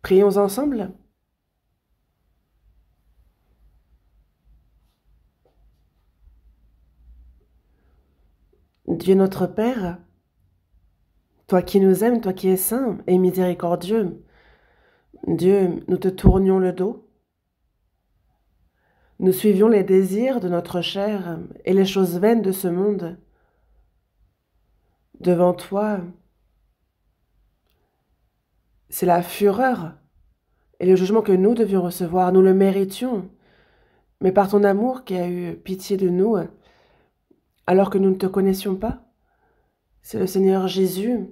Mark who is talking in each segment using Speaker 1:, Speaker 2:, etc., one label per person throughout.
Speaker 1: Prions ensemble. Dieu notre Père, toi qui nous aimes, toi qui es saint et miséricordieux, Dieu, nous te tournions le dos. Nous suivions les désirs de notre chair et les choses vaines de ce monde. Devant toi, c'est la fureur et le jugement que nous devions recevoir. Nous le méritions, mais par ton amour qui a eu pitié de nous, alors que nous ne te connaissions pas, c'est le Seigneur Jésus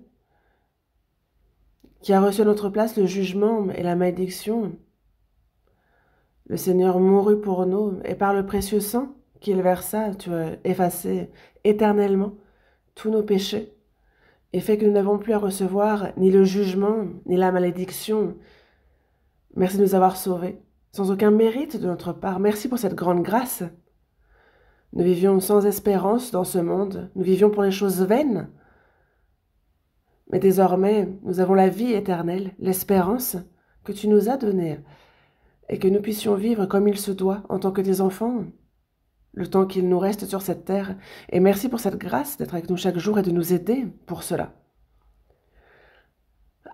Speaker 1: qui a reçu à notre place le jugement et la malédiction. Le Seigneur mourut pour nous, et par le précieux sang qu'il versa, tu as effacé éternellement tous nos péchés, et fait que nous n'avons plus à recevoir ni le jugement, ni la malédiction. Merci de nous avoir sauvés, sans aucun mérite de notre part. Merci pour cette grande grâce. Nous vivions sans espérance dans ce monde, nous vivions pour les choses vaines, mais désormais, nous avons la vie éternelle, l'espérance que tu nous as donnée, et que nous puissions vivre comme il se doit en tant que tes enfants, le temps qu'il nous reste sur cette terre. Et merci pour cette grâce d'être avec nous chaque jour et de nous aider pour cela.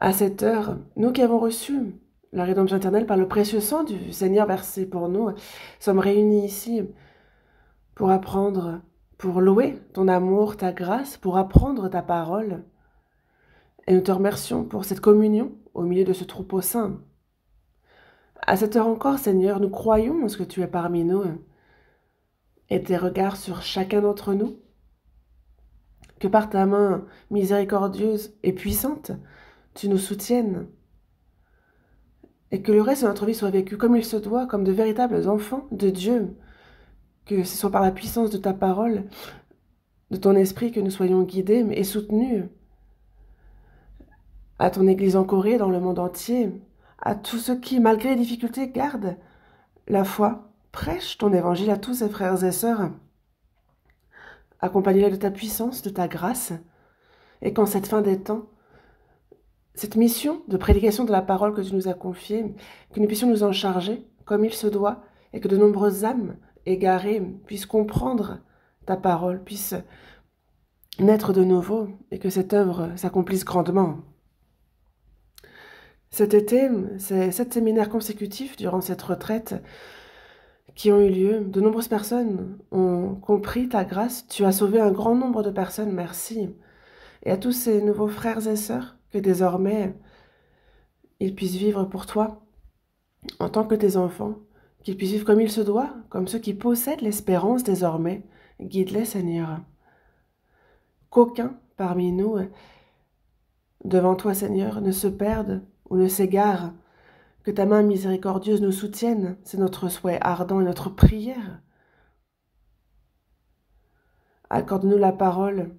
Speaker 1: À cette heure, nous qui avons reçu la rédemption éternelle par le précieux sang du Seigneur versé pour nous, sommes réunis ici pour apprendre, pour louer ton amour, ta grâce, pour apprendre ta parole. Et nous te remercions pour cette communion au milieu de ce troupeau saint. À cette heure encore, Seigneur, nous croyons en ce que tu es parmi nous et tes regards sur chacun d'entre nous. Que par ta main miséricordieuse et puissante, tu nous soutiennes et que le reste de notre vie soit vécu comme il se doit, comme de véritables enfants de Dieu, que ce soit par la puissance de ta parole, de ton esprit que nous soyons guidés et soutenus, à ton Église en Corée, dans le monde entier, à tous ceux qui, malgré les difficultés, gardent la foi, prêche ton évangile à tous ces frères et sœurs, accompagne-les de ta puissance, de ta grâce, et qu'en cette fin des temps, cette mission de prédication de la parole que tu nous as confiée, que nous puissions nous en charger comme il se doit, et que de nombreuses âmes égarées puissent comprendre ta parole, puissent naître de nouveau, et que cette œuvre s'accomplisse grandement. Cet été, c'est 7 séminaires consécutifs durant cette retraite qui ont eu lieu. De nombreuses personnes ont compris ta grâce. Tu as sauvé un grand nombre de personnes, merci. Et à tous ces nouveaux frères et sœurs, que désormais ils puissent vivre pour toi en tant que tes enfants, qu'ils puissent vivre comme il se doit, comme ceux qui possèdent l'espérance désormais. Guide-les, Seigneur. Qu'aucun parmi nous, devant toi, Seigneur, ne se perde ou ne s'égare. Que ta main miséricordieuse nous soutienne, c'est notre souhait ardent et notre prière. Accorde-nous la parole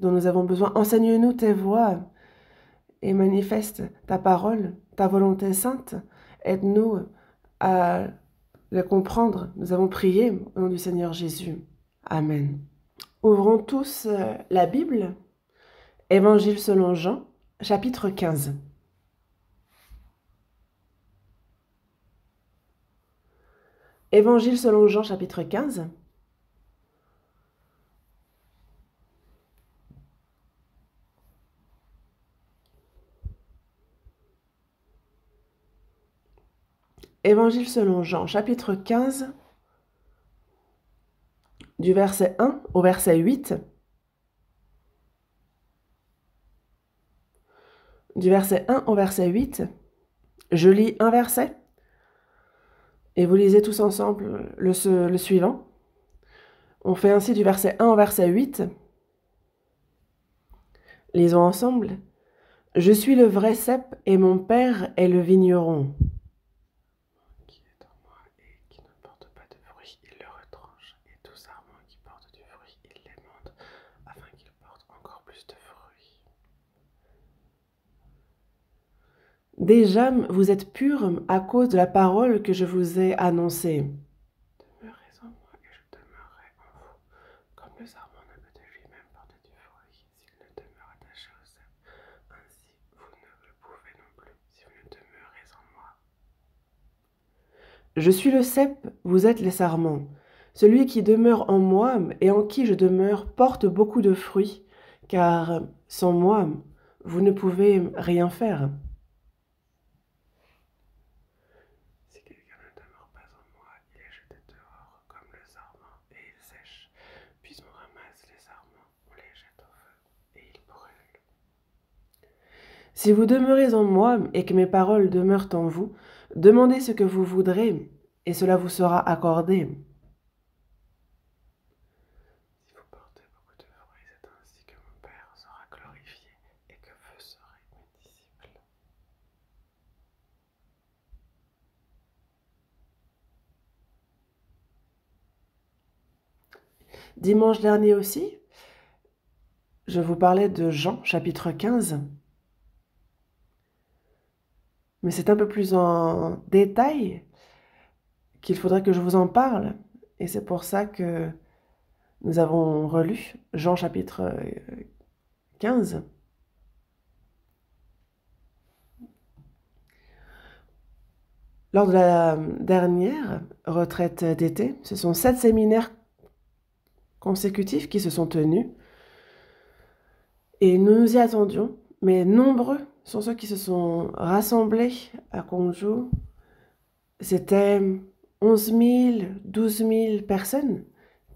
Speaker 1: dont nous avons besoin. Enseigne-nous tes voies et manifeste ta parole, ta volonté sainte. Aide-nous à le comprendre. Nous avons prié au nom du Seigneur Jésus. Amen. Ouvrons tous la Bible, Évangile selon Jean, chapitre 15. Évangile selon Jean, chapitre 15. Évangile selon Jean, chapitre 15, du verset 1 au verset 8. Du verset 1 au verset 8, je lis un verset et vous lisez tous ensemble le suivant. On fait ainsi du verset 1 au verset 8. Lisons ensemble. Je suis le vrai cep et mon père est le vigneron. Qui est en moi et qui ne porte pas de fruit, il le retranche, et tout sarment qui porte du fruit, il l'émonde, afin qu'il porte encore plus de fruits. Déjà, vous êtes purs à cause de la parole que je vous ai annoncée. Demeurez en moi et je demeurerai en vous. Comme le sarment ne peut de lui-même porter du fruit s'il ne demeure attaché au cep, ainsi vous ne le pouvez non plus si vous ne demeurez Je suis le cep, vous êtes les sarments. Celui qui demeure en moi et en qui je demeure porte beaucoup de fruits, car sans moi, vous ne pouvez rien faire. Si quelqu'un ne demeure pas en moi, il est jeté dehors comme le sarment et il sèche. Puis on ramasse les sarments, on les jette au feu et ils brûlent. Si vous demeurez en moi et que mes paroles demeurent en vous, demandez ce que vous voudrez et cela vous sera accordé. Si vous portez beaucoup de fruits, c'est ainsi que mon Père sera glorifié et que vous serez mes disciples. Dimanche dernier aussi, je vous parlais de Jean, chapitre 15. Mais c'est un peu plus en détail qu'il faudrait que je vous en parle. Et c'est pour ça que nous avons relu Jean chapitre 15. Lors de la dernière retraite d'été, ce sont 7 séminaires consécutifs qui se sont tenus. Et nous nous y attendions, mais nombreux sont ceux qui se sont rassemblés à Konju. C'était 11 000, 12 000 personnes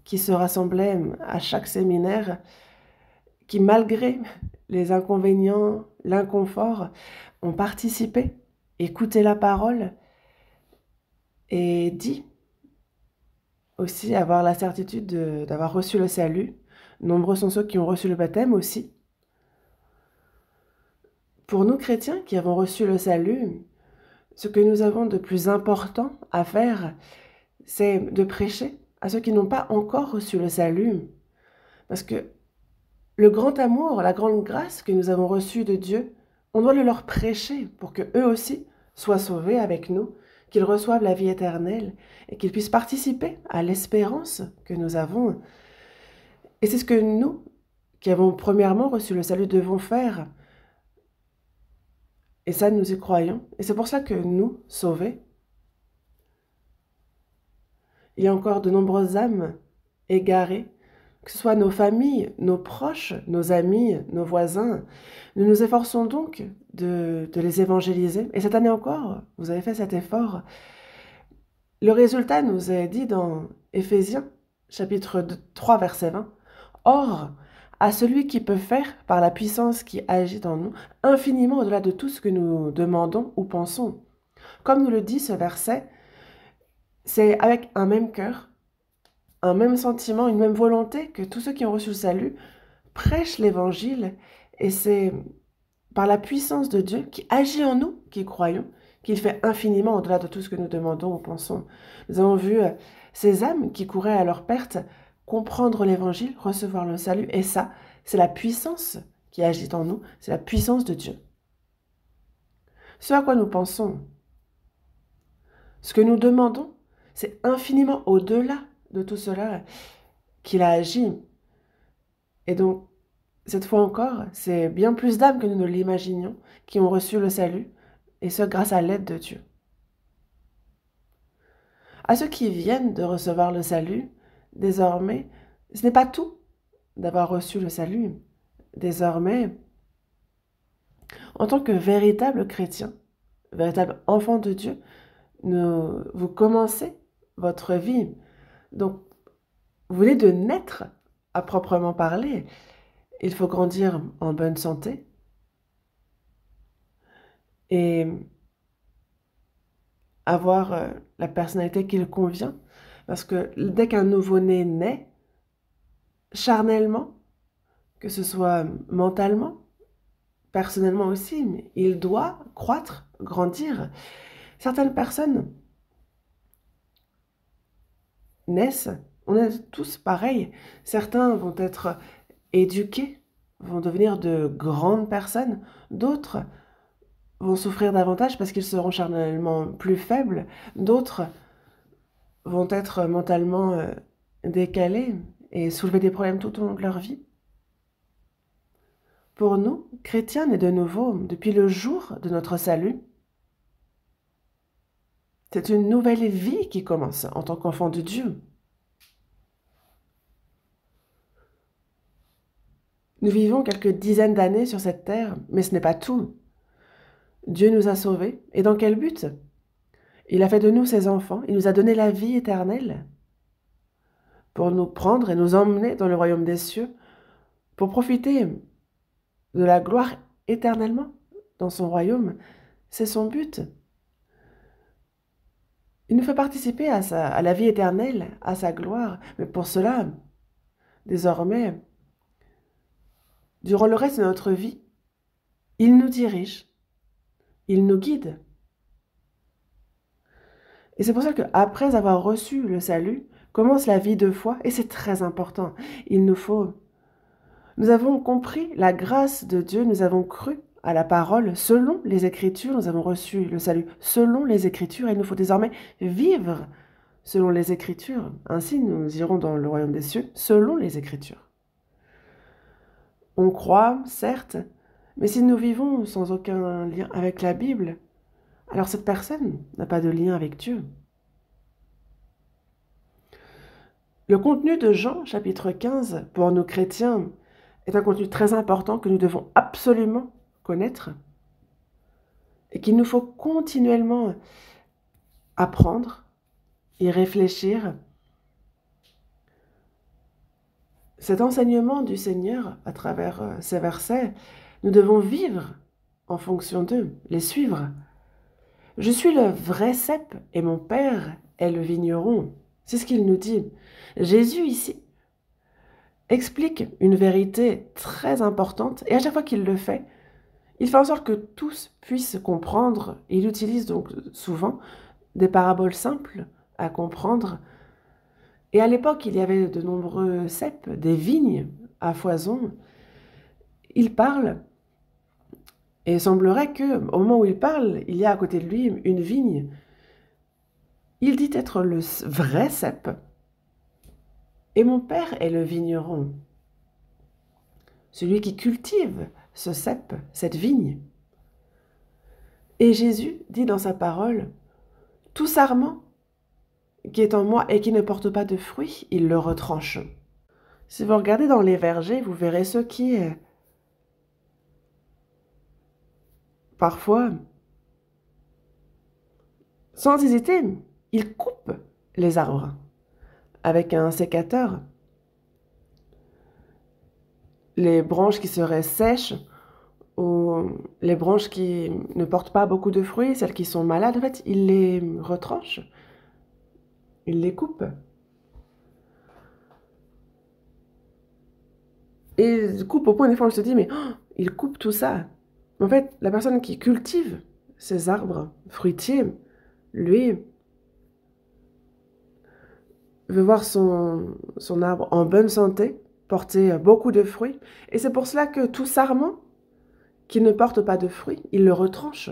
Speaker 1: qui se rassemblaient à chaque séminaire, qui malgré les inconvénients, l'inconfort, ont participé, écouté la parole et dit aussi avoir la certitude d'avoir reçu le salut. Nombreux sont ceux qui ont reçu le baptême aussi. Pour nous chrétiens qui avons reçu le salut, ce que nous avons de plus important à faire, c'est de prêcher à ceux qui n'ont pas encore reçu le salut. Parce que le grand amour, la grande grâce que nous avons reçue de Dieu, on doit le leur prêcher pour qu'eux aussi soient sauvés avec nous, qu'ils reçoivent la vie éternelle et qu'ils puissent participer à l'espérance que nous avons. Et c'est ce que nous, qui avons premièrement reçu le salut, devons faire. Et ça, nous y croyons. Et c'est pour ça que nous, sauvés, il y a encore de nombreuses âmes égarées, que ce soit nos familles, nos proches, nos amis, nos voisins. Nous nous efforçons donc de les évangéliser. Et cette année encore, vous avez fait cet effort. Le résultat nous est dit dans Éphésiens, chapitre 3, verset 20. Or, à celui qui peut faire, par la puissance qui agit en nous, infiniment au-delà de tout ce que nous demandons ou pensons. Comme nous le dit ce verset, c'est avec un même cœur, un même sentiment, une même volonté que tous ceux qui ont reçu le salut prêchent l'évangile. Et c'est par la puissance de Dieu qui agit en nous, qui croyons, qu'il fait infiniment au-delà de tout ce que nous demandons ou pensons. Nous avons vu ces âmes qui couraient à leur perte comprendre l'évangile, recevoir le salut. Et ça, c'est la puissance qui agit en nous, c'est la puissance de Dieu. Ce à quoi nous pensons, ce que nous demandons, c'est infiniment au-delà de tout cela qu'il a agi. Et donc, cette fois encore, c'est bien plus d'âmes que nous ne l'imaginions qui ont reçu le salut, et ce grâce à l'aide de Dieu. À ceux qui viennent de recevoir le salut, désormais, ce n'est pas tout d'avoir reçu le salut. Désormais, en tant que véritable chrétien, véritable enfant de Dieu, vous commencez votre vie. Donc, vous venez de naître à proprement parler. Il faut grandir en bonne santé et avoir la personnalité qui le convient. Parce que dès qu'un nouveau-né naît, charnellement, que ce soit mentalement, personnellement aussi, il doit croître, grandir. Certaines personnes naissent, on est tous pareils. Certains vont être éduqués, vont devenir de grandes personnes. D'autres vont souffrir davantage parce qu'ils seront charnellement plus faibles. D'autres vont être mentalement décalés et soulever des problèmes tout au long de leur vie. Pour nous, chrétiens nés de nouveau, depuis le jour de notre salut, C'est une nouvelle vie qui commence en tant qu'enfant de Dieu. Nous vivons quelques dizaines d'années sur cette terre, mais ce n'est pas tout. Dieu nous a sauvés. Et dans quel but? Il a fait de nous ses enfants. Il nous a donné la vie éternelle pour nous prendre et nous emmener dans le royaume des cieux, pour profiter de la gloire éternellement dans son royaume. C'est son but. Il nous fait participer à la vie éternelle, à sa gloire. Mais pour cela, désormais, durant le reste de notre vie, il nous dirige, il nous guide. Et c'est pour ça qu'après avoir reçu le salut, commence la vie de foi, et c'est très important. Nous avons compris la grâce de Dieu, nous avons cru à la parole selon les Écritures, nous avons reçu le salut selon les Écritures, et il nous faut désormais vivre selon les Écritures. Ainsi, nous irons dans le royaume des cieux selon les Écritures. On croit, certes, mais si nous vivons sans aucun lien avec la Bible, alors cette personne n'a pas de lien avec Dieu. Le contenu de Jean, chapitre 15, pour nous chrétiens, est un contenu très important que nous devons absolument connaître et qu'il nous faut continuellement apprendre, y réfléchir. Cet enseignement du Seigneur, à travers ces versets, nous devons vivre en fonction d'eux, les suivre. Je suis le vrai cep et mon Père est le vigneron. C'est ce qu'il nous dit. Jésus ici explique une vérité très importante et à chaque fois qu'il le fait, il fait en sorte que tous puissent comprendre. Il utilise donc souvent des paraboles simples à comprendre. Et à l'époque, il y avait de nombreux ceps, des vignes à foison. Il parle et il semblerait qu'au moment où il parle, il y a à côté de lui une vigne. Il dit être le vrai cep et mon Père est le vigneron, celui qui cultive ce cep, cette vigne. Et Jésus dit dans sa parole, « Tout sarment qui est en moi et qui ne porte pas de fruits, il le retranche. » Si vous regardez dans les vergers, vous verrez ceux qui, parfois, sans hésiter, ils coupent les arbres avec un sécateur. Les branches qui seraient sèches ou les branches qui ne portent pas beaucoup de fruits, celles qui sont malades, en fait, ils les retranchent, ils les coupent. Et ils coupent au point, des fois, on se dit, mais ils coupent tout ça. En fait, la personne qui cultive ces arbres fruitiers, lui, veut voir son arbre en bonne santé, porter beaucoup de fruits. Et c'est pour cela que tout sarment qui ne porte pas de fruits, il le retranche.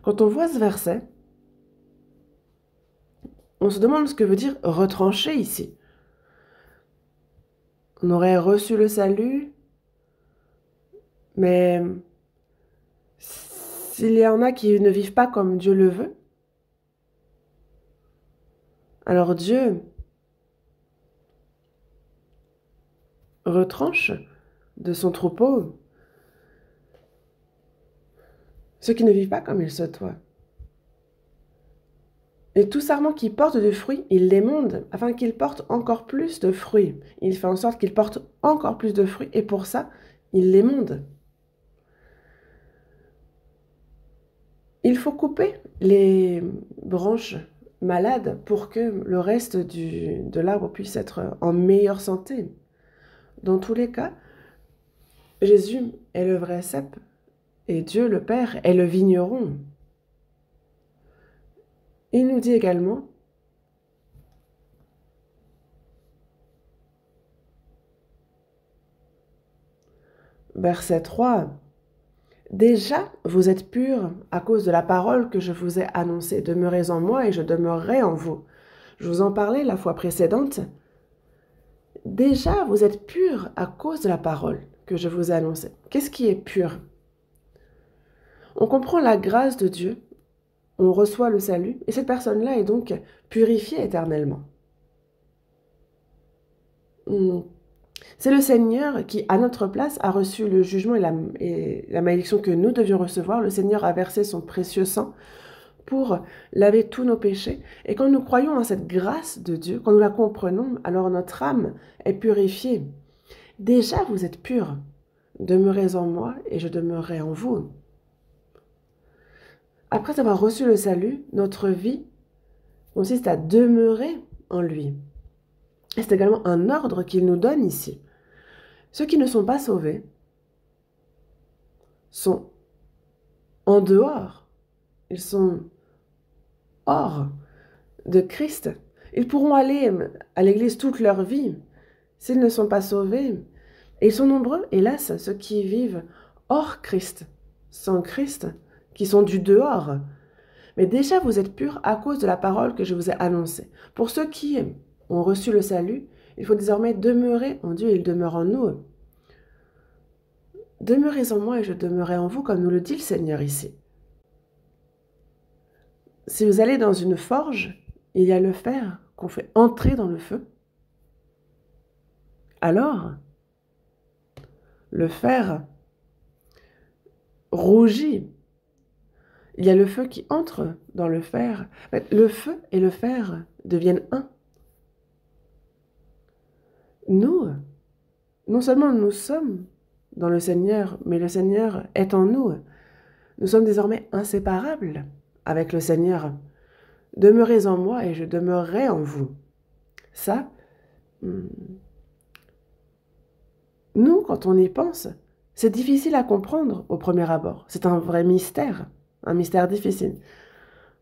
Speaker 1: Quand on voit ce verset, on se demande ce que veut dire retrancher ici. On aurait reçu le salut, mais s'il y en a qui ne vivent pas comme Dieu le veut, alors Dieu retranche de son troupeau ceux qui ne vivent pas comme il se doit. Et tout sarment qui porte de fruits, il l'émonde afin qu'il porte encore plus de fruits. Il fait en sorte qu'il porte encore plus de fruits et pour ça, il l'émonde. Il faut couper les branches malades pour que le reste de l'arbre puisse être en meilleure santé. Dans tous les cas, Jésus est le vrai cep et Dieu le Père est le vigneron. Il nous dit également, verset 3, « Déjà, vous êtes purs à cause de la parole que je vous ai annoncée. Demeurez en moi et je demeurerai en vous. » Je vous en parlais la fois précédente. Déjà, vous êtes purs à cause de la parole que je vous ai annoncée. Qu'est-ce qui est pur? On comprend la grâce de Dieu on reçoit le salut, et cette personne-là est donc purifiée éternellement. Hmm. C'est le Seigneur qui, à notre place, a reçu le jugement et la malédiction que nous devions recevoir. Le Seigneur a versé son précieux sang pour laver tous nos péchés. Et quand nous croyons en cette grâce de Dieu, quand nous la comprenons, alors notre âme est purifiée. Déjà, vous êtes purs. Demeurez en moi et je demeurerai en vous. Après avoir reçu le salut, notre vie consiste à demeurer en lui. Et c'est également un ordre qu'il nous donne ici. Ceux qui ne sont pas sauvés sont en dehors. Ils sont hors de Christ. Ils pourront aller à l'église toute leur vie s'ils ne sont pas sauvés. Et ils sont nombreux, hélas, ceux qui vivent hors Christ, sans Christ, qui sont du dehors. Mais déjà, vous êtes purs à cause de la parole que je vous ai annoncée. Pour ceux qui ont reçu le salut, il faut désormais demeurer en Dieu et il demeure en nous. Demeurez en moi et je demeurerai en vous, comme nous le dit le Seigneur ici. Si vous allez dans une forge, il y a le fer qu'on fait entrer dans le feu. Alors, le fer rougit. Il y a le feu qui entre dans le fer. Le feu et le fer deviennent un. Nous, non seulement nous sommes dans le Seigneur, mais le Seigneur est en nous. Nous sommes désormais inséparables avec le Seigneur. Demeurez en moi et je demeurerai en vous. Ça, nous, quand on y pense, c'est difficile à comprendre au premier abord. C'est un vrai mystère, un mystère difficile.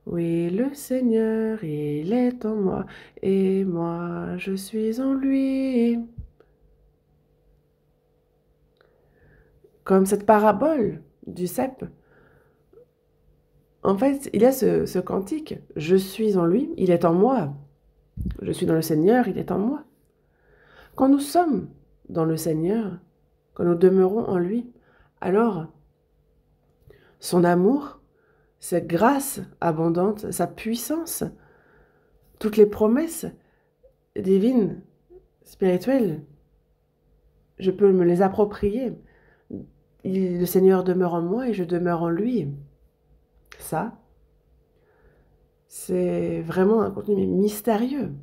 Speaker 1: Oui, le Seigneur, il est en moi, et moi, je suis en lui. Comme cette parabole du cep. En fait, il y a ce cantique. Je suis en lui, il est en moi. Je suis dans le Seigneur, il est en moi. Quand nous sommes dans le Seigneur, quand nous demeurons en lui, alors son amour, cette grâce abondante, sa puissance, toutes les promesses divines, spirituelles, je peux me les approprier. Le Seigneur demeure en moi et je demeure en lui. Ça, c'est vraiment un contenu mystérieux.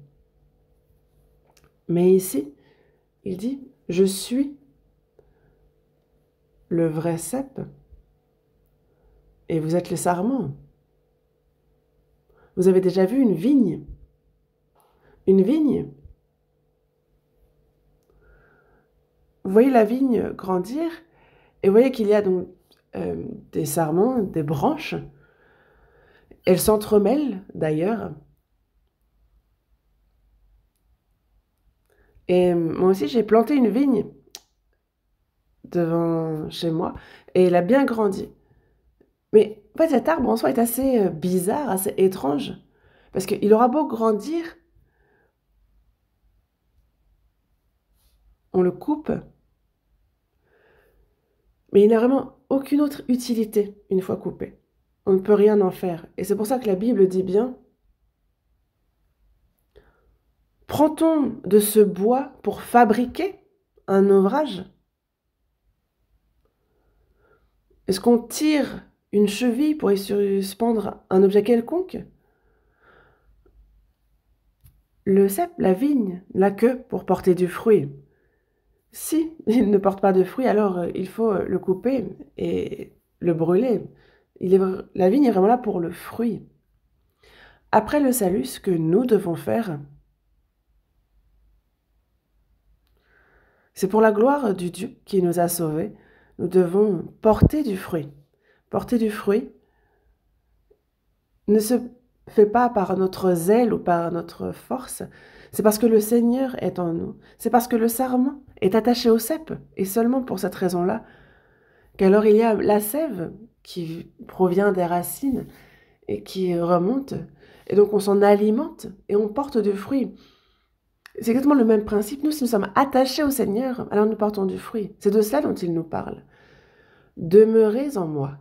Speaker 1: Mais ici, il dit, je suis le vrai cep et vous êtes les sarments. Vous avez déjà vu une vigne? Une vigne? Vous voyez la vigne grandir et vous voyez qu'il y a donc des sarments, des branches. Elles s'entremêlent d'ailleurs. Et moi aussi, j'ai planté une vigne devant chez moi et elle a bien grandi. Mais en fait, cet arbre en soi est assez bizarre, assez étrange. Parce qu'il aura beau grandir, on le coupe, mais il n'a vraiment aucune autre utilité une fois coupé. On ne peut rien en faire. Et c'est pour ça que la Bible dit bien, prend-on de ce bois pour fabriquer un ouvrage? Est-ce qu'on tire une cheville pour y suspendre un objet quelconque? Le cep, la vigne, n'a que pour porter du fruit. Si il ne porte pas de fruit, alors il faut le couper et le brûler. La vigne est vraiment là pour le fruit. Après le salut, ce que nous devons faire, c'est pour la gloire du Dieu qui nous a sauvés, nous devons porter du fruit. Porter du fruit ne se fait pas par notre zèle ou par notre force, c'est parce que le Seigneur est en nous. C'est parce que le sarment est attaché au cep, et seulement pour cette raison-là, qu'alors il y a la sève qui provient des racines et qui remonte, et donc on s'en alimente et on porte du fruit. C'est exactement le même principe. Nous, si nous sommes attachés au Seigneur, alors nous portons du fruit. C'est de cela dont il nous parle. Demeurez en moi.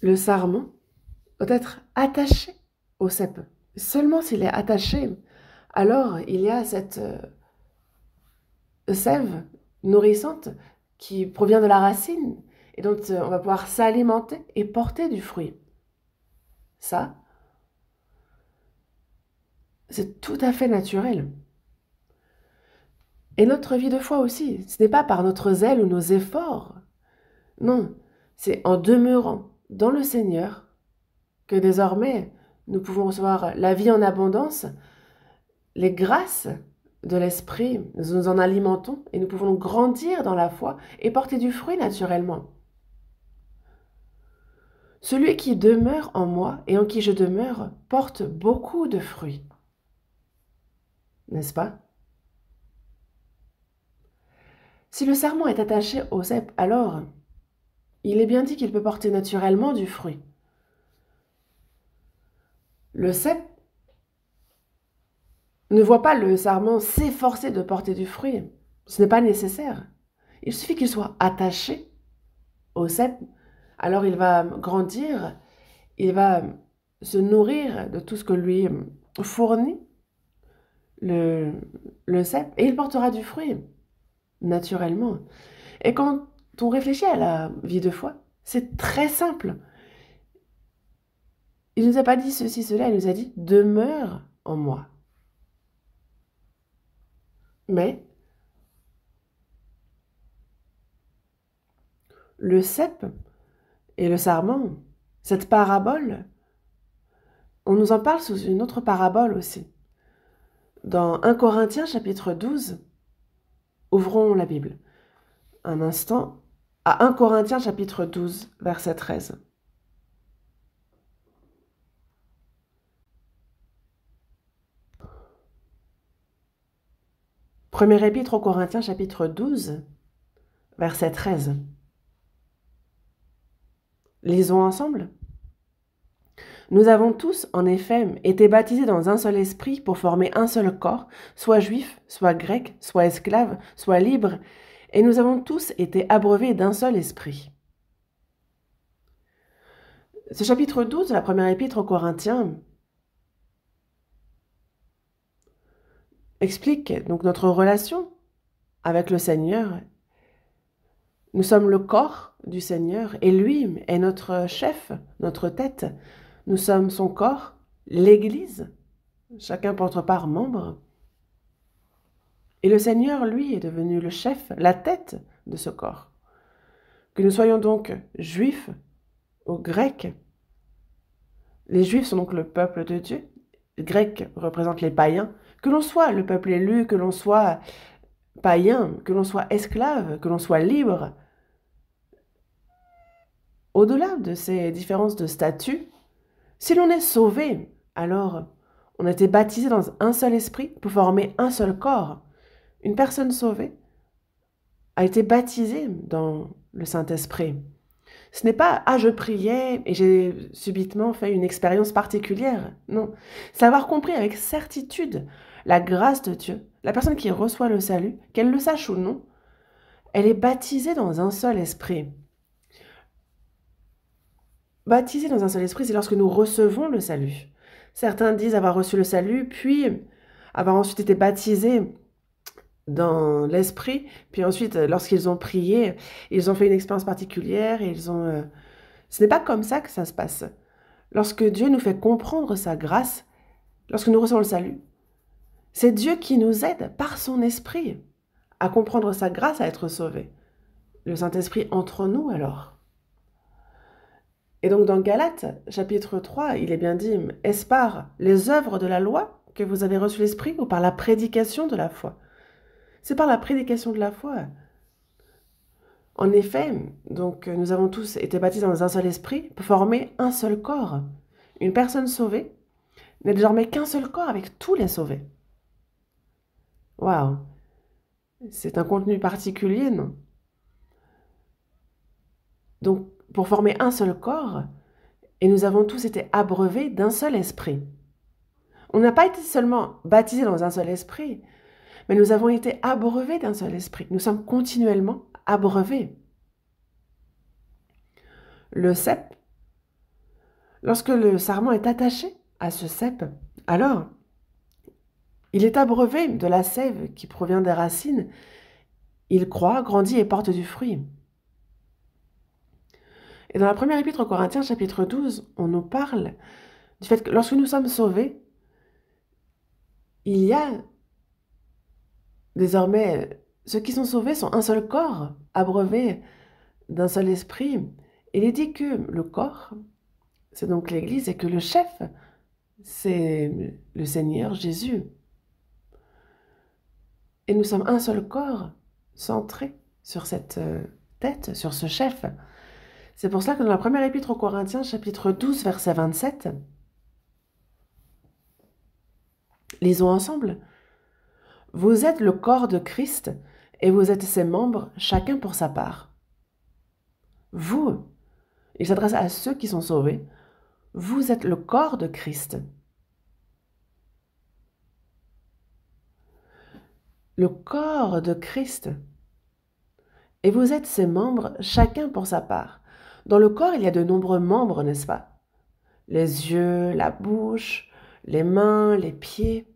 Speaker 1: Le sarment doit être attaché au cep. Seulement s'il est attaché, alors il y a cette sève nourrissante qui provient de la racine et dont on va pouvoir s'alimenter et porter du fruit. Ça, c'est tout à fait naturel. Et notre vie de foi aussi, ce n'est pas par notre zèle ou nos efforts. Non, c'est en demeurant dans le Seigneur que désormais nous pouvons recevoir la vie en abondance, les grâces de l'Esprit, nous nous en alimentons et nous pouvons grandir dans la foi et porter du fruit naturellement. Celui qui demeure en moi et en qui je demeure porte beaucoup de fruits. N'est-ce pas? Si le sarment est attaché au cep, alors il est bien dit qu'il peut porter naturellement du fruit. Le cep ne voit pas le sarment s'efforcer de porter du fruit. Ce n'est pas nécessaire. Il suffit qu'il soit attaché au cep, alors il va grandir, il va se nourrir de tout ce que lui fournit le, le cep, et il portera du fruit, naturellement. Et quand on réfléchit à la vie de foi, c'est très simple. Il ne nous a pas dit ceci, cela, il nous a dit « demeure en moi ». Mais le cep et le sarment, cette parabole, on nous en parle sous une autre parabole aussi. Dans 1 Corinthiens chapitre 12, ouvrons la Bible un instant à 1 Corinthiens chapitre 12, verset 13. Premier épître aux Corinthiens chapitre 12, verset 13. Lisons ensemble. Nous avons tous, en effet, été baptisés dans un seul esprit pour former un seul corps, soit juif, soit grec, soit esclave, soit libre, et nous avons tous été abreuvés d'un seul esprit. Ce chapitre 12 de la première épître aux Corinthiens explique donc notre relation avec le Seigneur. Nous sommes le corps du Seigneur et lui est notre chef, notre tête. Nous sommes son corps, l'Église, chacun pour notre part membre. Et le Seigneur, lui, est devenu le chef, la tête de ce corps. Que nous soyons donc juifs ou grecs. Les juifs sont donc le peuple de Dieu. Les grecs représentent les païens. Que l'on soit le peuple élu, que l'on soit païen, que l'on soit esclave, que l'on soit libre. Au-delà de ces différences de statut, si l'on est sauvé, alors on a été baptisé dans un seul esprit pour former un seul corps. Une personne sauvée a été baptisée dans le Saint-Esprit. Ce n'est pas « ah, je priais et j'ai subitement fait une expérience particulière ». Non, c'est avoir compris avec certitude la grâce de Dieu. La personne qui reçoit le salut, qu'elle le sache ou non, elle est baptisée dans un seul esprit. Baptisée dans un seul esprit, c'est lorsque nous recevons le salut. Certains disent avoir reçu le salut, puis avoir ensuite été baptisés dans l'esprit, puis ensuite, lorsqu'ils ont prié, ils ont fait une expérience particulière, et ce n'est pas comme ça que ça se passe. Lorsque Dieu nous fait comprendre sa grâce, lorsque nous recevons le salut, c'est Dieu qui nous aide par son esprit à comprendre sa grâce, à être sauvés. Le Saint-Esprit entre en nous alors. Et donc dans Galates, chapitre 3, il est bien dit, « Est-ce par les œuvres de la loi que vous avez reçu l'Esprit ou par la prédication de la foi ?» C'est par la prédication de la foi. En effet, donc nous avons tous été baptisés dans un seul esprit pour former un seul corps. Une personne sauvée n'est désormais qu'un seul corps avec tous les sauvés. Waouh! C'est un contenu particulier, non? Donc, pour former un seul corps, et nous avons tous été abreuvés d'un seul esprit. On n'a pas été seulement baptisés dans un seul esprit, mais nous avons été abreuvés d'un seul esprit. Nous sommes continuellement abreuvés. Le cep Lorsque le sarment est attaché à ce cep, alors il est abreuvé de la sève qui provient des racines. Il croît, grandit et porte du fruit. Et dans la première épître aux Corinthiens, chapitre 12, on nous parle du fait que lorsque nous sommes sauvés, il y a désormais, ceux qui sont sauvés sont un seul corps, abreuvé d'un seul esprit. Il est dit que le corps, c'est donc l'Église, et que le chef, c'est le Seigneur Jésus. Et nous sommes un seul corps, centré sur cette tête, sur ce chef. C'est pour ça que dans la première épître aux Corinthiens, chapitre 12, verset 27, lisons ensemble. Vous êtes le corps de Christ et vous êtes ses membres, chacun pour sa part. Vous, il s'adresse à ceux qui sont sauvés, vous êtes le corps de Christ. Le corps de Christ. Et vous êtes ses membres, chacun pour sa part. Dans le corps, il y a de nombreux membres, n'est-ce pas? Les yeux, la bouche, les mains, les pieds.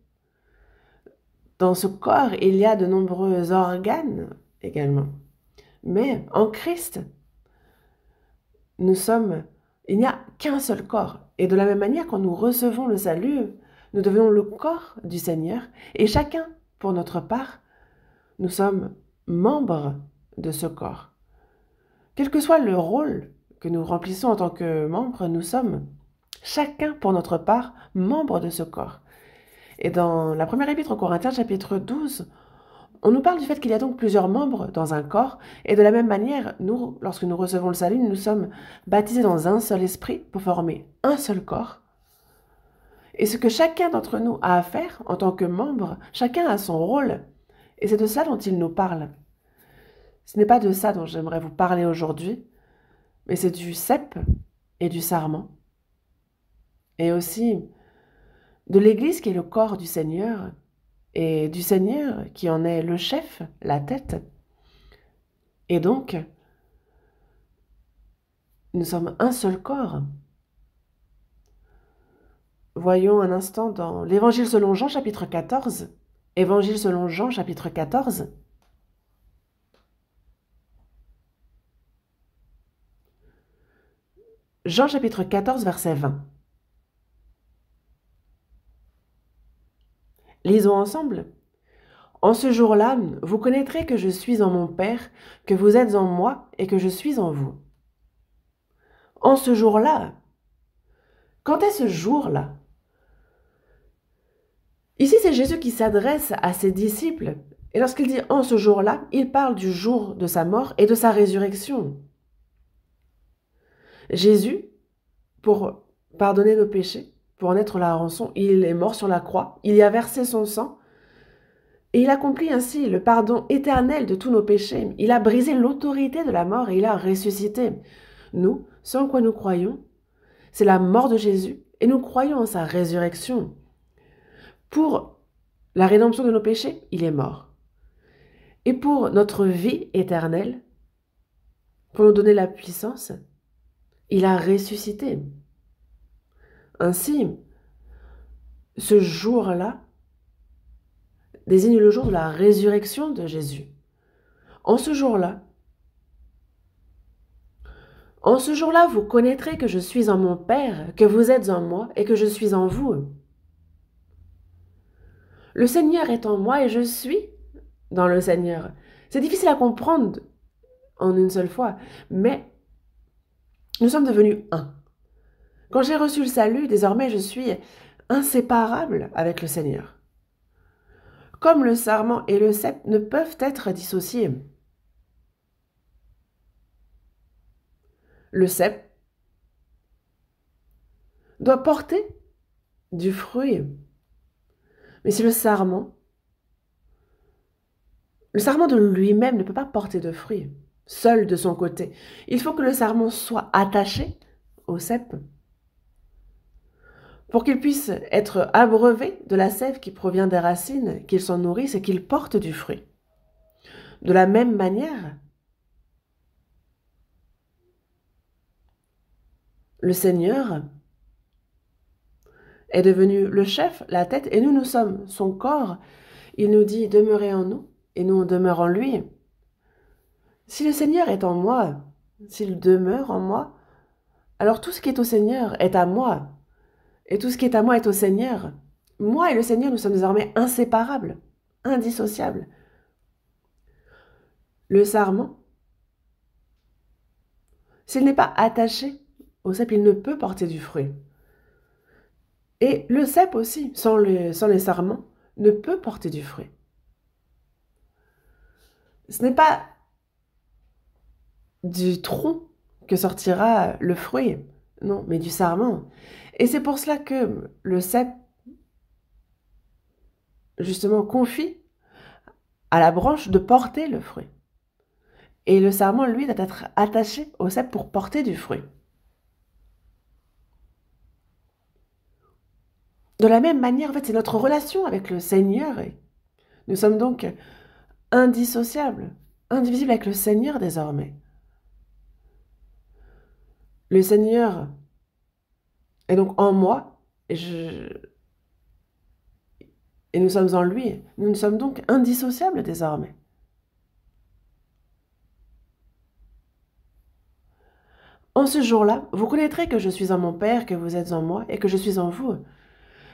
Speaker 1: Dans ce corps, il y a de nombreux organes également. Mais en Christ, il n'y a qu'un seul corps. Et de la même manière, quand nous recevons le salut, nous devenons le corps du Seigneur. Et chacun, pour notre part, nous sommes membres de ce corps. Quel que soit le rôle que nous remplissons en tant que membres, nous sommes chacun pour notre part membres de ce corps. Et dans la première épître aux Corinthiens, chapitre 12, on nous parle du fait qu'il y a donc plusieurs membres dans un corps, et de la même manière, nous, lorsque nous recevons le salut, nous sommes baptisés dans un seul esprit pour former un seul corps. Et ce que chacun d'entre nous a à faire en tant que membre, chacun a son rôle, et c'est de ça dont il nous parle. Ce n'est pas de ça dont j'aimerais vous parler aujourd'hui, mais c'est du cep et du sarment, et aussi de l'Église qui est le corps du Seigneur, et du Seigneur qui en est le chef, la tête. Et donc, nous sommes un seul corps. Voyons un instant dans l'Évangile selon Jean, chapitre 14. Évangile selon Jean, chapitre 14. Jean, chapitre 14, verset 20. Lisons ensemble. En ce jour-là, vous connaîtrez que je suis en mon Père, que vous êtes en moi et que je suis en vous. En ce jour-là. Quand est ce jour-là? Ici, c'est Jésus qui s'adresse à ses disciples. Et lorsqu'il dit « en ce jour-là », il parle du jour de sa mort et de sa résurrection. Jésus, pour pardonner nos péchés, pour en être la rançon, il est mort sur la croix, il y a versé son sang, et il accomplit ainsi le pardon éternel de tous nos péchés. Il a brisé l'autorité de la mort et il a ressuscité. Nous, ce en quoi nous croyons, c'est la mort de Jésus, et nous croyons en sa résurrection. Pour la rédemption de nos péchés, il est mort. Et pour notre vie éternelle, pour nous donner la puissance, il a ressuscité. Ainsi, ce jour-là désigne le jour de la résurrection de Jésus. En ce jour-là, vous connaîtrez que je suis en mon Père, que vous êtes en moi et que je suis en vous. Le Seigneur est en moi et je suis dans le Seigneur. C'est difficile à comprendre en une seule fois, mais nous sommes devenus un. Quand j'ai reçu le salut, désormais je suis inséparable avec le Seigneur. Comme le sarment et le cep ne peuvent être dissociés. Le cep doit porter du fruit. Mais si le sarment de lui-même ne peut pas porter de fruit, seul de son côté. Il faut que le sarment soit attaché au cep pour qu'il puisse être abreuvé de la sève qui provient des racines, qu'il s'en nourrisse et qu'il porte du fruit. De la même manière, le Seigneur est devenu le chef, la tête, et nous, nous sommes son corps. Il nous dit, demeurez en nous, et nous, on demeure en lui. Si le Seigneur est en moi, s'il demeure en moi, alors tout ce qui est au Seigneur est à moi, et tout ce qui est à moi est au Seigneur. Moi et le Seigneur, nous sommes désormais inséparables, indissociables. Le sarment, s'il n'est pas attaché au cep, il ne peut porter du fruit. Et le cep aussi, sans les sarments, ne peut porter du fruit. Ce n'est pas du tronc que sortira le fruit, non, mais du sarment. Et c'est pour cela que le cep, justement, confie à la branche de porter le fruit. Et le sarment, lui, doit être attaché au cep pour porter du fruit. De la même manière, en fait, c'est notre relation avec le Seigneur. Et nous sommes donc indissociables, indivisibles avec le Seigneur désormais. Le Seigneur est donc en moi et nous sommes en lui. Nous sommes donc indissociables désormais. En ce jour-là, vous connaîtrez que je suis en mon Père, que vous êtes en moi et que je suis en vous.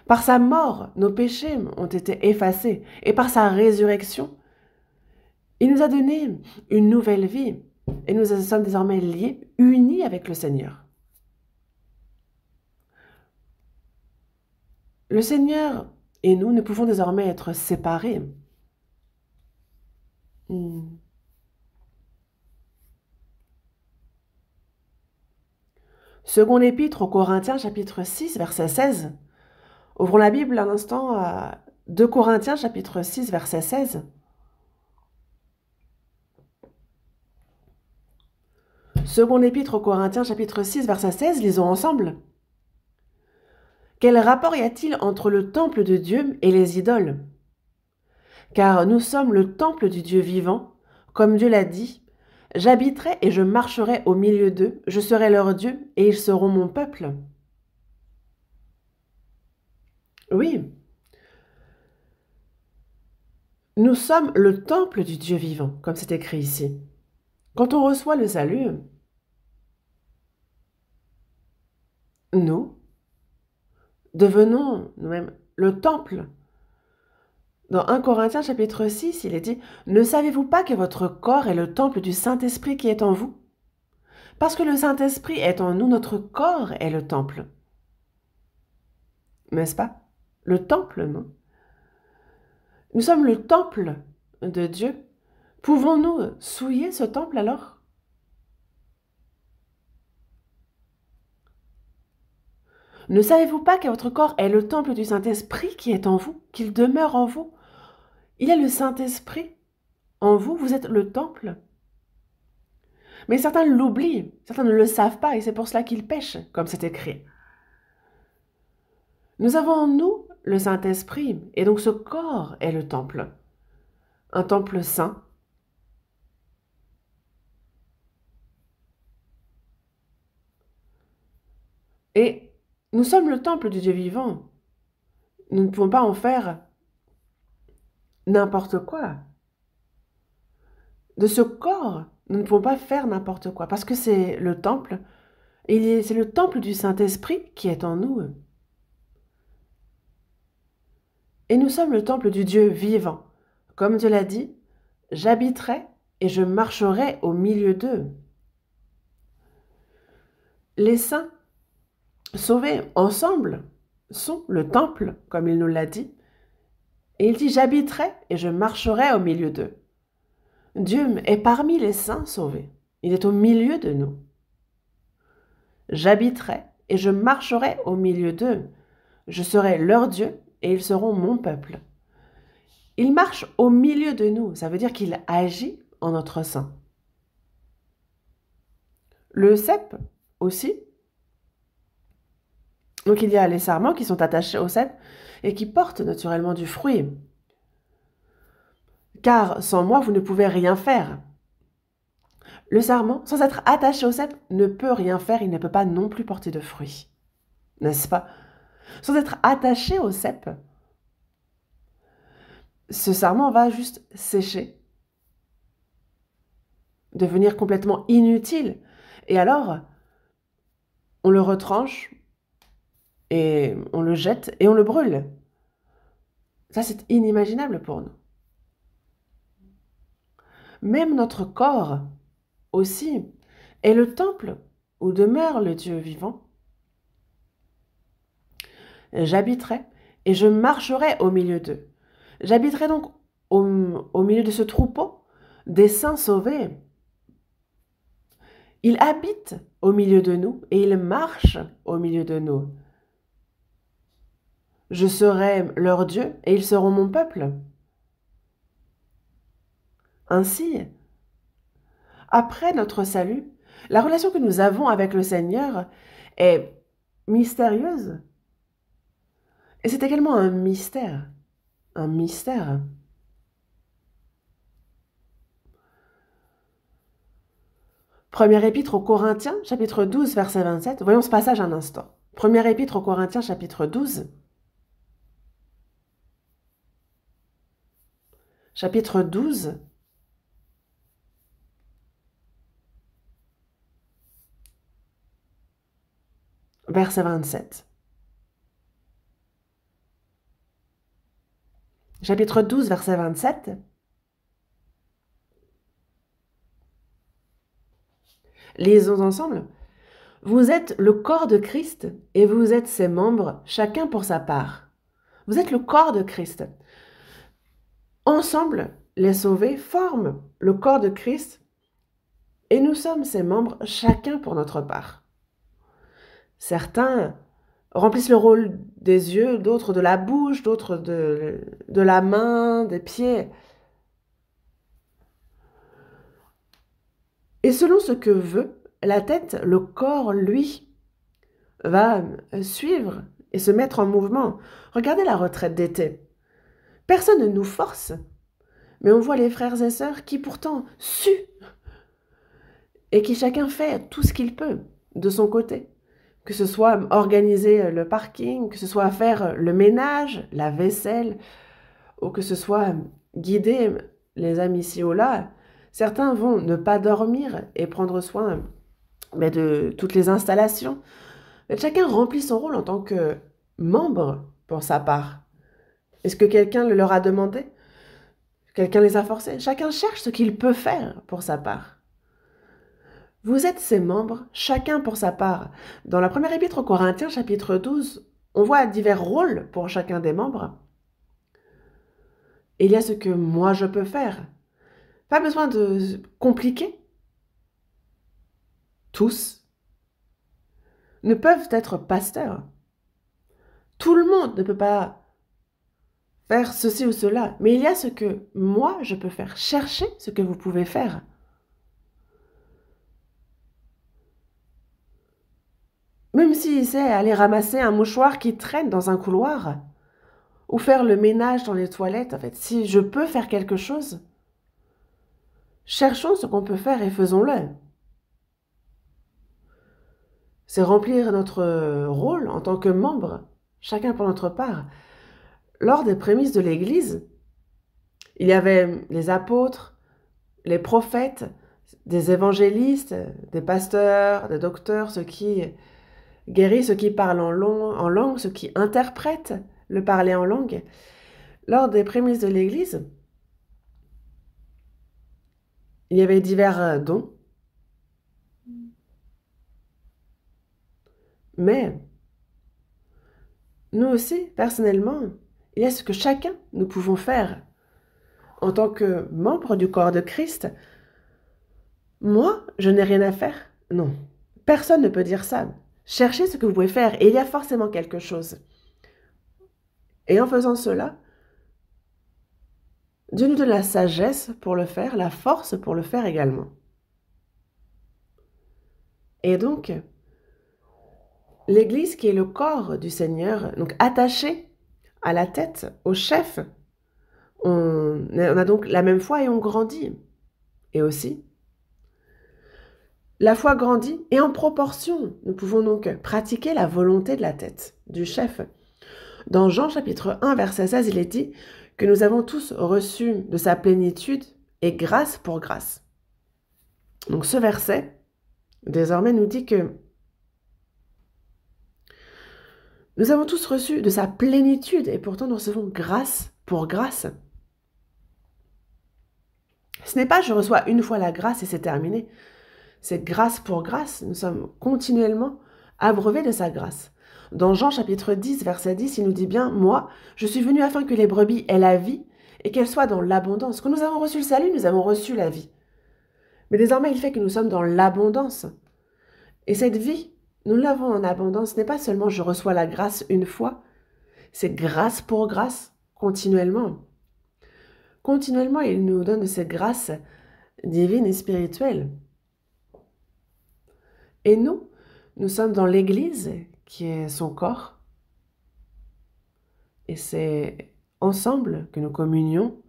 Speaker 1: Par sa mort, nos péchés ont été effacés et par sa résurrection, il nous a donné une nouvelle vie et nous sommes désormais liés, unis avec le Seigneur. Le Seigneur et nous ne pouvons désormais être séparés. Second épître aux Corinthiens, chapitre 6, verset 16. Ouvrons la Bible un instant à 2 Corinthiens, chapitre 6, verset 16. Second épître aux Corinthiens, chapitre 6, verset 16, lisons ensemble. Quel rapport y a-t-il entre le temple de Dieu et les idoles? Car nous sommes le temple du Dieu vivant, comme Dieu l'a dit. J'habiterai et je marcherai au milieu d'eux, je serai leur Dieu et ils seront mon peuple. Oui, nous sommes le temple du Dieu vivant, comme c'est écrit ici. Quand on reçoit le salut, nous devenons nous-mêmes le temple. Dans 1 Corinthiens chapitre 6, il est dit « Ne savez-vous pas que votre corps est le temple du Saint-Esprit qui est en vous ?» Parce que le Saint-Esprit est en nous, notre corps est le temple. N'est-ce pas? Le temple, non? Nous sommes le temple de Dieu. Pouvons-nous souiller ce temple alors? Ne savez-vous pas que votre corps est le temple du Saint-Esprit qui est en vous, qu'il demeure en vous? Il y a le Saint-Esprit en vous, vous êtes le temple. Mais certains l'oublient, certains ne le savent pas et c'est pour cela qu'ils pêchent, comme c'est écrit. Nous avons en nous le Saint-Esprit et donc ce corps est le temple. Un temple saint. Et nous sommes le temple du Dieu vivant. Nous ne pouvons pas en faire n'importe quoi. De ce corps, nous ne pouvons pas faire n'importe quoi parce que c'est le temple, et c'est le temple du Saint-Esprit qui est en nous. Et nous sommes le temple du Dieu vivant. Comme Dieu l'a dit, j'habiterai et je marcherai au milieu d'eux. Les saints sauvés ensemble sont le temple, comme il nous l'a dit. Et il dit, j'habiterai et je marcherai au milieu d'eux. Dieu est parmi les saints sauvés. Il est au milieu de nous. J'habiterai et je marcherai au milieu d'eux. Je serai leur Dieu et ils seront mon peuple. Il marche au milieu de nous. Ça veut dire qu'il agit en notre sein. Le cep aussi. Donc il y a les sarments qui sont attachés au cep et qui portent naturellement du fruit. Car sans moi, vous ne pouvez rien faire. Le sarment, sans être attaché au cep, ne peut rien faire, il ne peut pas non plus porter de fruits. N'est-ce pas? sans être attaché au cep, ce sarment va juste sécher, devenir complètement inutile. Et alors, on le retranche et on le jette et on le brûle. Ça, c'est inimaginable pour nous. Même notre corps aussi est le temple où demeure le Dieu vivant. J'habiterai et je marcherai au milieu d'eux. J'habiterai donc au milieu de ce troupeau des saints sauvés. Il habite au milieu de nous et il marche au milieu de nous. Je serai leur Dieu et ils seront mon peuple. Ainsi, après notre salut, la relation que nous avons avec le Seigneur est mystérieuse. Et c'est également un mystère. Un mystère. Première épître aux Corinthiens, chapitre 12, verset 27. Voyons ce passage un instant. Première épître aux Corinthiens, chapitre 12. Chapitre 12. Verset 27. Chapitre 12, verset 27. Lisons ensemble. Vous êtes le corps de Christ et vous êtes ses membres, chacun pour sa part. Vous êtes le corps de Christ. Ensemble, les sauvés forment le corps de Christ et nous sommes ses membres, chacun pour notre part. Certains remplissent le rôle des yeux, d'autres de la bouche, d'autres de la main, des pieds. Et selon ce que veut la tête, le corps, lui, va suivre et se mettre en mouvement. Regardez la retraite d'été. Personne ne nous force, mais on voit les frères et sœurs qui pourtant suent et qui chacun fait tout ce qu'il peut de son côté. Que ce soit organiser le parking, que ce soit faire le ménage, la vaisselle, ou que ce soit guider les amis ici ou là. Certains vont ne pas dormir et prendre soin de toutes les installations. Mais chacun remplit son rôle en tant que membre pour sa part. Est-ce que quelqu'un le leur a demandé? Quelqu'un les a forcés? Chacun cherche ce qu'il peut faire pour sa part. Vous êtes ses membres, chacun pour sa part. Dans la première épître aux Corinthiens, chapitre 12, on voit divers rôles pour chacun des membres. Et il y a ce que moi je peux faire. Pas besoin de compliquer. Tous ne peuvent être pasteurs. Tout le monde ne peut pas faire ceci ou cela. Mais il y a ce que moi je peux faire. Cherchez ce que vous pouvez faire. Même si c'est aller ramasser un mouchoir qui traîne dans un couloir, ou faire le ménage dans les toilettes, en fait, si je peux faire quelque chose, cherchons ce qu'on peut faire et faisons-le. C'est remplir notre rôle en tant que membre, chacun pour notre part. Lors des prémices de l'Église, il y avait les apôtres, les prophètes, des évangélistes, des pasteurs, des docteurs, ceux qui guérissent, ceux qui parlent en langue, ceux qui interprètent le parler en langue. Lors des prémices de l'Église, il y avait divers dons, mais nous aussi, personnellement, il y a ce que chacun nous pouvons faire. En tant que membre du corps de Christ, moi, je n'ai rien à faire. Non, personne ne peut dire ça. Cherchez ce que vous pouvez faire et il y a forcément quelque chose. Et en faisant cela, Dieu nous donne la sagesse pour le faire, la force pour le faire également. Et donc, l'Église qui est le corps du Seigneur, donc attaché à la tête, au chef, on a donc la même foi et on grandit. Et aussi, la foi grandit et en proportion, nous pouvons donc pratiquer la volonté de la tête, du chef. Dans Jean chapitre 1, verset 16, il est dit que nous avons tous reçu de sa plénitude et grâce pour grâce. Donc ce verset, désormais, nous dit que nous avons tous reçu de sa plénitude et pourtant nous recevons grâce pour grâce. Ce n'est pas je reçois une fois la grâce et c'est terminé. C'est grâce pour grâce. Nous sommes continuellement abreuvés de sa grâce. Dans Jean chapitre 10, verset 10, il nous dit bien « Moi, je suis venu afin que les brebis aient la vie et qu'elles soient dans l'abondance. » Quand nous avons reçu le salut, nous avons reçu la vie. Mais désormais, il fait que nous sommes dans l'abondance. Et cette vie, nous l'avons en abondance. Ce n'est pas seulement je reçois la grâce une fois, c'est grâce pour grâce, continuellement. Continuellement, il nous donne cette grâce divine et spirituelle. Et nous sommes dans l'Église, qui est son corps. Et c'est ensemble que nous communions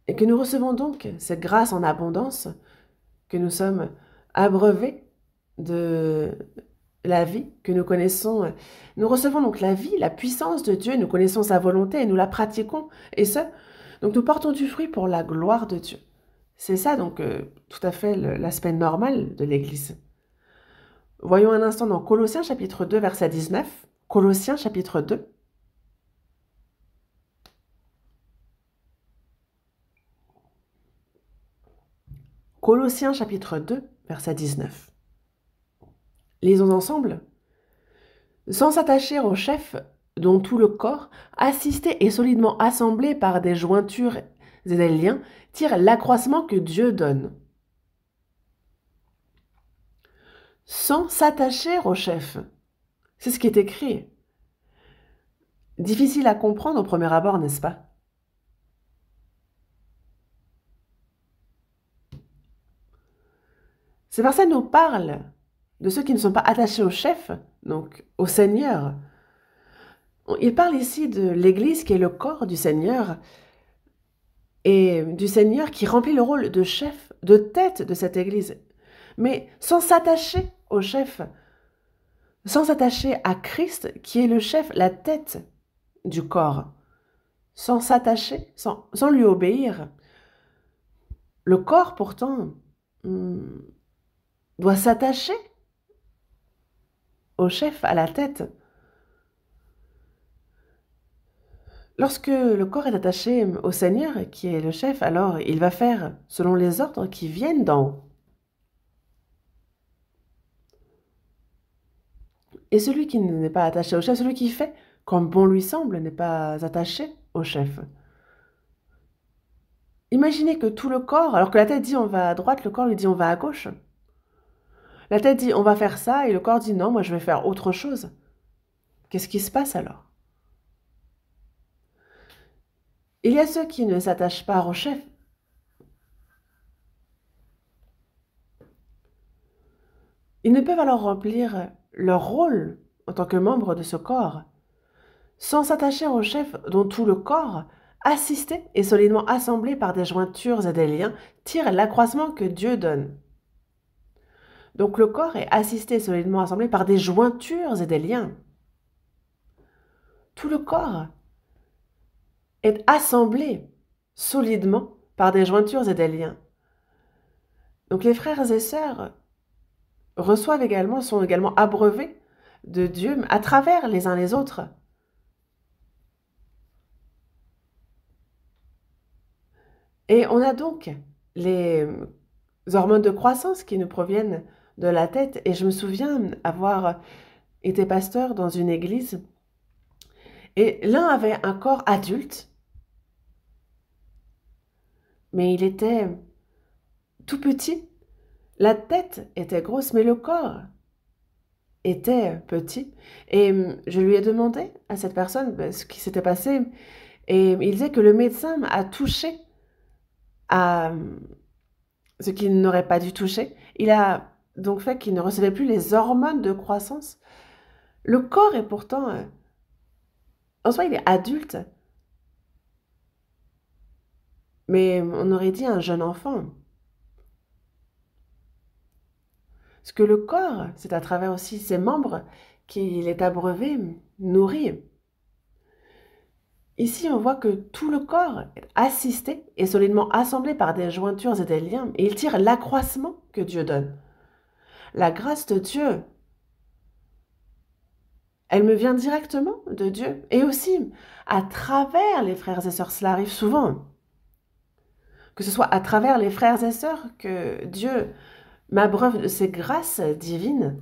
Speaker 1: et que nous recevons donc cette grâce en abondance, que nous sommes abreuvés de la vie que nous connaissons. Nous recevons donc la vie, la puissance de Dieu, nous connaissons sa volonté et nous la pratiquons. Et ça, donc nous portons du fruit pour la gloire de Dieu. C'est ça donc tout à fait l'aspect normal de l'Église. Voyons un instant dans Colossiens chapitre 2, verset 19. Colossiens chapitre 2. Colossiens chapitre 2, verset 19. Lisons ensemble. Sans s'attacher au chef, dont tout le corps, assisté et solidement assemblé par des jointures et des liens, tire l'accroissement que Dieu donne. Sans s'attacher au chef. C'est ce qui est écrit. Difficile à comprendre au premier abord, n'est-ce pas? Ces versets nous parlent de ceux qui ne sont pas attachés au chef, donc au Seigneur. Il parle ici de l'Église qui est le corps du Seigneur et du Seigneur qui remplit le rôle de chef, de tête de cette Église, mais sans s'attacher au chef, sans s'attacher à Christ qui est le chef, la tête du corps, sans s'attacher, sans lui obéir. Le corps pourtant doit s'attacher au chef, à la tête. Lorsque le corps est attaché au Seigneur, qui est le chef, alors il va faire selon les ordres qui viennent d'en haut. Et celui qui n'est pas attaché au chef, celui qui fait comme bon lui semble, n'est pas attaché au chef. Imaginez que tout le corps, alors que la tête dit on va à droite, le corps lui dit on va à gauche. La tête dit on va faire ça et le corps dit non, moi je vais faire autre chose. Qu'est-ce qui se passe alors? Il y a ceux qui ne s'attachent pas au chef. Ils ne peuvent alors remplir leur rôle en tant que membres de ce corps sans s'attacher au chef dont tout le corps, assisté et solidement assemblé par des jointures et des liens, tire l'accroissement que Dieu donne. Donc le corps est assisté et solidement assemblé par des jointures et des liens. Tout le corps est assemblé solidement par des jointures et des liens. Donc les frères et sœurs sont également abreuvés de Dieu à travers les uns les autres. Et on a donc les hormones de croissance qui nous proviennent de la tête. Et je me souviens avoir été pasteur dans une église et l'un avait un corps adulte, mais il était tout petit. La tête était grosse, mais le corps était petit. Et je lui ai demandé à cette personne ce qui s'était passé. Et il disait que le médecin a touché à ce qu'il n'aurait pas dû toucher. Il a donc fait qu'il ne recevait plus les hormones de croissance. Le corps est pourtant, en soi, il est adulte. Mais on aurait dit un jeune enfant. Parce que le corps, c'est à travers aussi ses membres qu'il est abreuvé, nourri. Ici, on voit que tout le corps est assisté et solidement assemblé par des jointures et des liens, et il tire l'accroissement que Dieu donne. La grâce de Dieu, elle me vient directement de Dieu, et aussi à travers les frères et sœurs. Cela arrive souvent, que ce soit à travers les frères et sœurs que Dieu m'abreuve de ses grâces divines.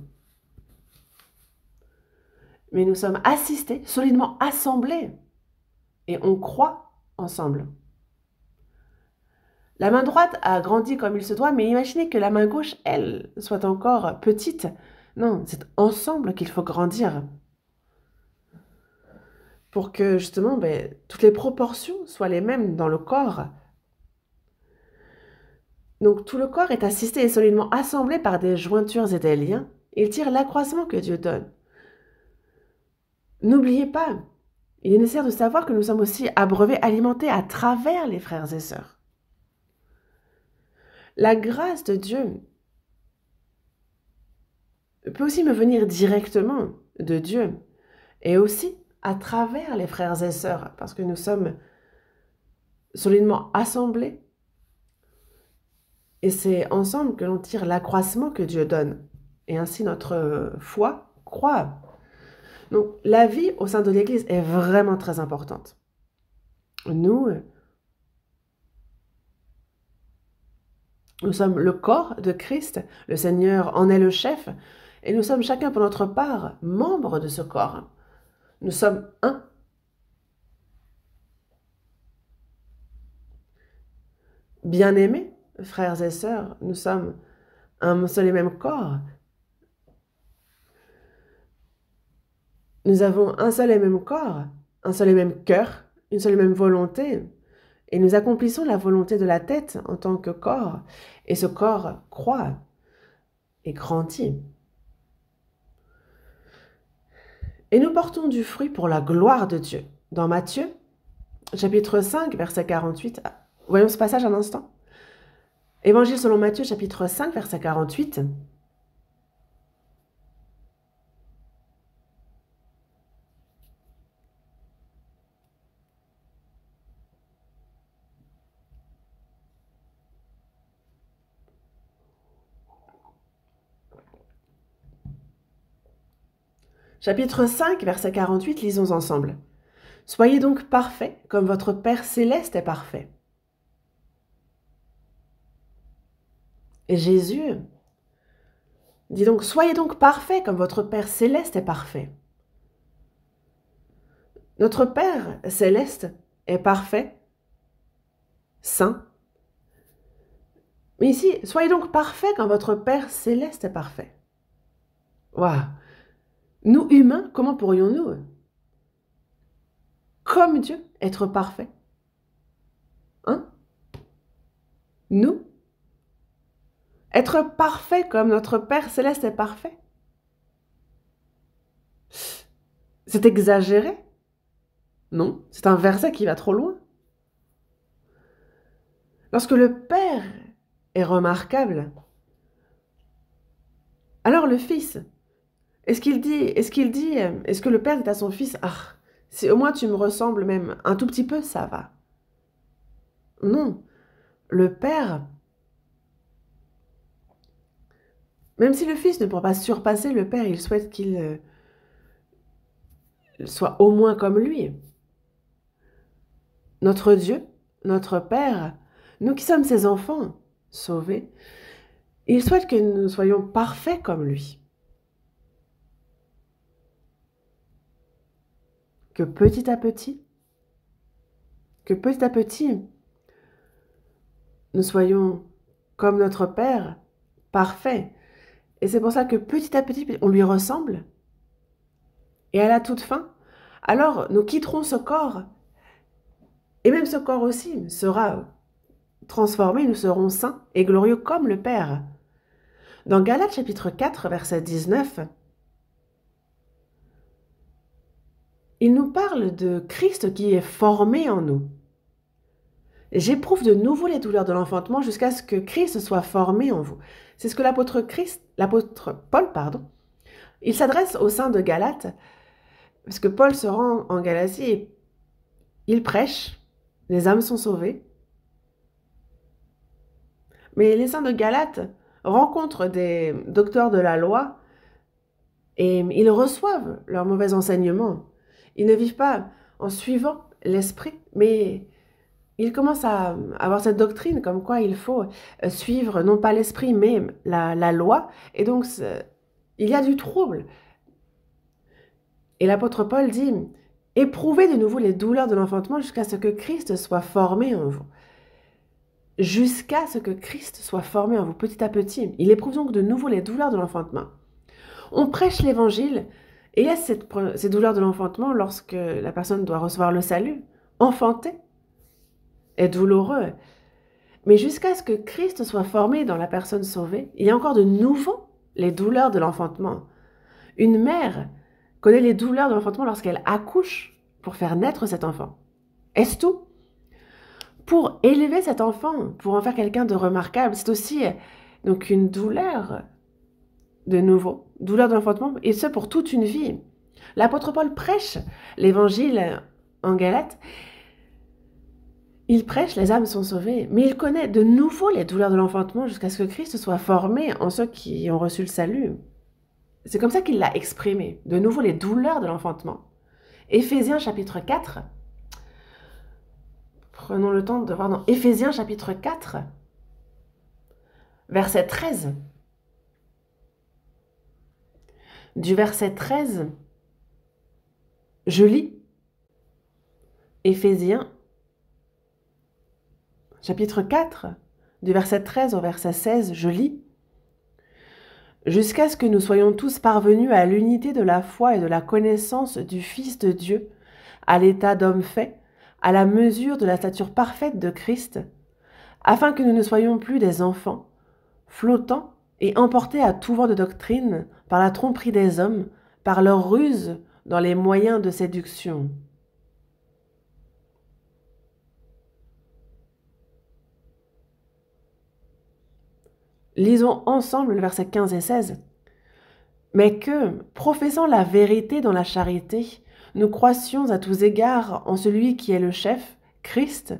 Speaker 1: Mais nous sommes assistés, solidement assemblés, et on croit ensemble. La main droite a grandi comme il se doit, mais imaginez que la main gauche, elle, soit encore petite. Non, c'est ensemble qu'il faut grandir. Pour que, justement, toutes les proportions soient les mêmes dans le corps. Donc, tout le corps est assisté et solidement assemblé par des jointures et des liens. Il tire l'accroissement que Dieu donne. N'oubliez pas, il est nécessaire de savoir que nous sommes aussi abreuvés, alimentés à travers les frères et sœurs. La grâce de Dieu peut aussi me venir directement de Dieu et aussi à travers les frères et sœurs, parce que nous sommes solidement assemblés et c'est ensemble que l'on tire l'accroissement que Dieu donne et ainsi notre foi croît. Donc la vie au sein de l'Église est vraiment très importante. Nous sommes le corps de Christ, le Seigneur en est le chef, et nous sommes chacun pour notre part membres de ce corps. Nous sommes un. Bien-aimés, frères et sœurs, nous sommes un seul et même corps. Nous avons un seul et même corps, un seul et même cœur, une seule et même volonté, et nous accomplissons la volonté de la tête en tant que corps, et ce corps croît et grandit. Et nous portons du fruit pour la gloire de Dieu. Dans Matthieu, chapitre 5, verset 48, voyons ce passage un instant. Évangile selon Matthieu, chapitre 5, verset 48. Chapitre 5, verset 48, lisons ensemble. « Soyez donc parfaits, comme votre Père céleste est parfait. » Et Jésus dit donc, « Soyez donc parfaits, comme votre Père céleste est parfait. » Notre Père céleste est parfait, saint. Mais ici, « Soyez donc parfaits, comme votre Père céleste est parfait. » Waouh! Nous, humains, comment pourrions-nous, comme Dieu, être parfaits? Hein? Nous? Être parfaits comme notre Père céleste est parfait? C'est exagéré? Non, c'est un verset qui va trop loin. Lorsque le Père est remarquable, alors le Fils, est-ce que le Père dit à son Fils, « Ah, si au moins tu me ressembles même un tout petit peu, ça va. » Non, le Père, même si le Fils ne pourra pas surpasser le Père, il souhaite qu'il soit au moins comme lui. Notre Dieu, notre Père, nous qui sommes ses enfants sauvés, il souhaite que nous soyons parfaits comme lui. Que petit à petit, nous soyons comme notre Père, parfaits. Et c'est pour ça que petit à petit, on lui ressemble. Et à la toute fin, alors nous quitterons ce corps. Et même ce corps aussi sera transformé, nous serons saints et glorieux comme le Père. Dans Galates chapitre 4, verset 19, il nous parle de Christ qui est formé en nous. J'éprouve de nouveau les douleurs de l'enfantement jusqu'à ce que Christ soit formé en vous. C'est ce que l'apôtre Paul Il s'adresse aux saints de Galate, parce que Paul se rend en Galatie et il prêche, les âmes sont sauvées. Mais les saints de Galate rencontrent des docteurs de la loi et ils reçoivent leurs mauvais enseignements. Ils ne vivent pas en suivant l'esprit, mais ils commencent à avoir cette doctrine comme quoi il faut suivre non pas l'esprit, mais la loi. Et donc, il y a du trouble. Et l'apôtre Paul dit, éprouvez de nouveau les douleurs de l'enfantement jusqu'à ce que Christ soit formé en vous. Jusqu'à ce que Christ soit formé en vous, petit à petit. Il éprouve donc de nouveau les douleurs de l'enfantement. On prêche l'évangile, et il y a ces douleurs de l'enfantement lorsque la personne doit recevoir le salut. Enfanter est douloureux. Mais jusqu'à ce que Christ soit formé dans la personne sauvée, il y a encore de nouveau les douleurs de l'enfantement. Une mère connaît les douleurs de l'enfantement lorsqu'elle accouche pour faire naître cet enfant. Est-ce tout? Pour élever cet enfant, pour en faire quelqu'un de remarquable, c'est aussi donc une douleur de nouveau, douleur de l'enfantement, et ce pour toute une vie. L'apôtre Paul prêche l'évangile en Galate. Il prêche, les âmes sont sauvées, mais il connaît de nouveau les douleurs de l'enfantement jusqu'à ce que Christ soit formé en ceux qui ont reçu le salut. C'est comme ça qu'il l'a exprimé, de nouveau les douleurs de l'enfantement. Éphésiens chapitre 4, prenons le temps de voir dans Éphésiens chapitre 4, verset 13. Du verset 13, je lis Éphésiens chapitre 4, du verset 13 au verset 16, je lis « Jusqu'à ce que nous soyons tous parvenus à l'unité de la foi et de la connaissance du Fils de Dieu, à l'état d'homme fait, à la mesure de la stature parfaite de Christ, afin que nous ne soyons plus des enfants, flottants et emportés à tout vent de doctrine par la tromperie des hommes, par leur ruse dans les moyens de séduction. » Lisons ensemble le verset 15 et 16. « Mais que, professant la vérité dans la charité, nous croissions à tous égards en celui qui est le chef, Christ,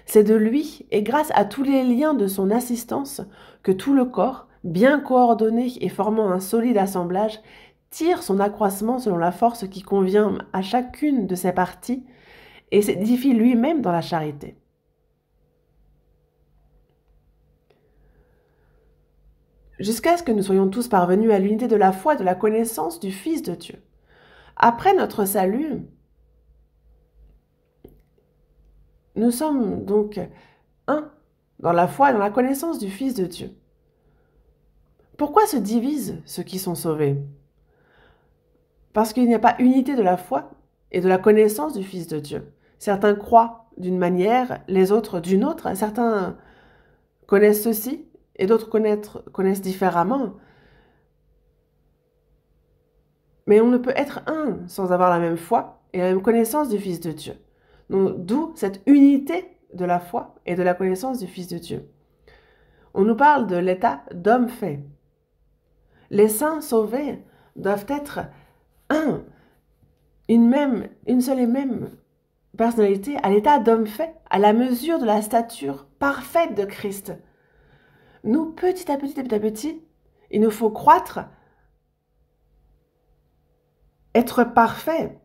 Speaker 1: c'est de lui et grâce à tous les liens de son assistance que tout le corps, bien coordonné et formant un solide assemblage, tire son accroissement selon la force qui convient à chacune de ses parties et s'édifie lui-même dans la charité. » Jusqu'à ce que nous soyons tous parvenus à l'unité de la foi et de la connaissance du Fils de Dieu. Après notre salut, nous sommes donc un dans la foi et dans la connaissance du Fils de Dieu. Pourquoi se divisent ceux qui sont sauvés? Parce qu'il n'y a pas unité de la foi et de la connaissance du Fils de Dieu. Certains croient d'une manière, les autres d'une autre. Certains connaissent ceci et d'autres connaissent différemment. Mais on ne peut être un sans avoir la même foi et la même connaissance du Fils de Dieu. D'où cette unité de la foi et de la connaissance du Fils de Dieu. On nous parle de l'état d'homme fait. Les saints sauvés doivent être un, une seule et même personnalité à l'état d'homme fait, à la mesure de la stature parfaite de Christ. Nous, petit à petit, il nous faut croître, être parfait.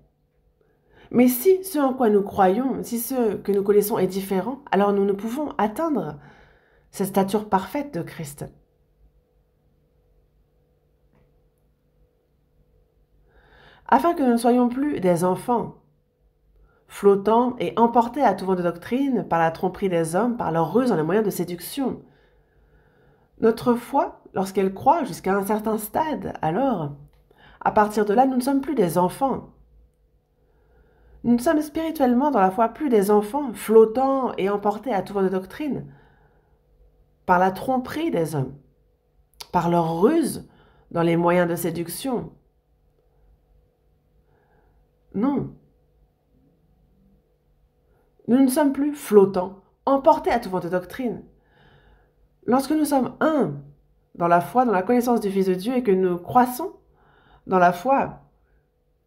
Speaker 1: Mais si ce en quoi nous croyons, si ce que nous connaissons est différent, alors nous ne pouvons atteindre cette stature parfaite de Christ. Afin que nous ne soyons plus des enfants, flottants et emportés à tout vent de doctrine par la tromperie des hommes, par leur ruse dans les moyens de séduction. Notre foi, lorsqu'elle croît jusqu'à un certain stade, alors, à partir de là, nous ne sommes plus des enfants. Nous sommes spirituellement dans la foi plus des enfants, flottants et emportés à tout vent de doctrine, par la tromperie des hommes, par leur ruse dans les moyens de séduction. Non. Nous ne sommes plus flottants, emportés à tout vent de doctrine. Lorsque nous sommes un dans la foi, dans la connaissance du Fils de Dieu et que nous croissons dans la foi,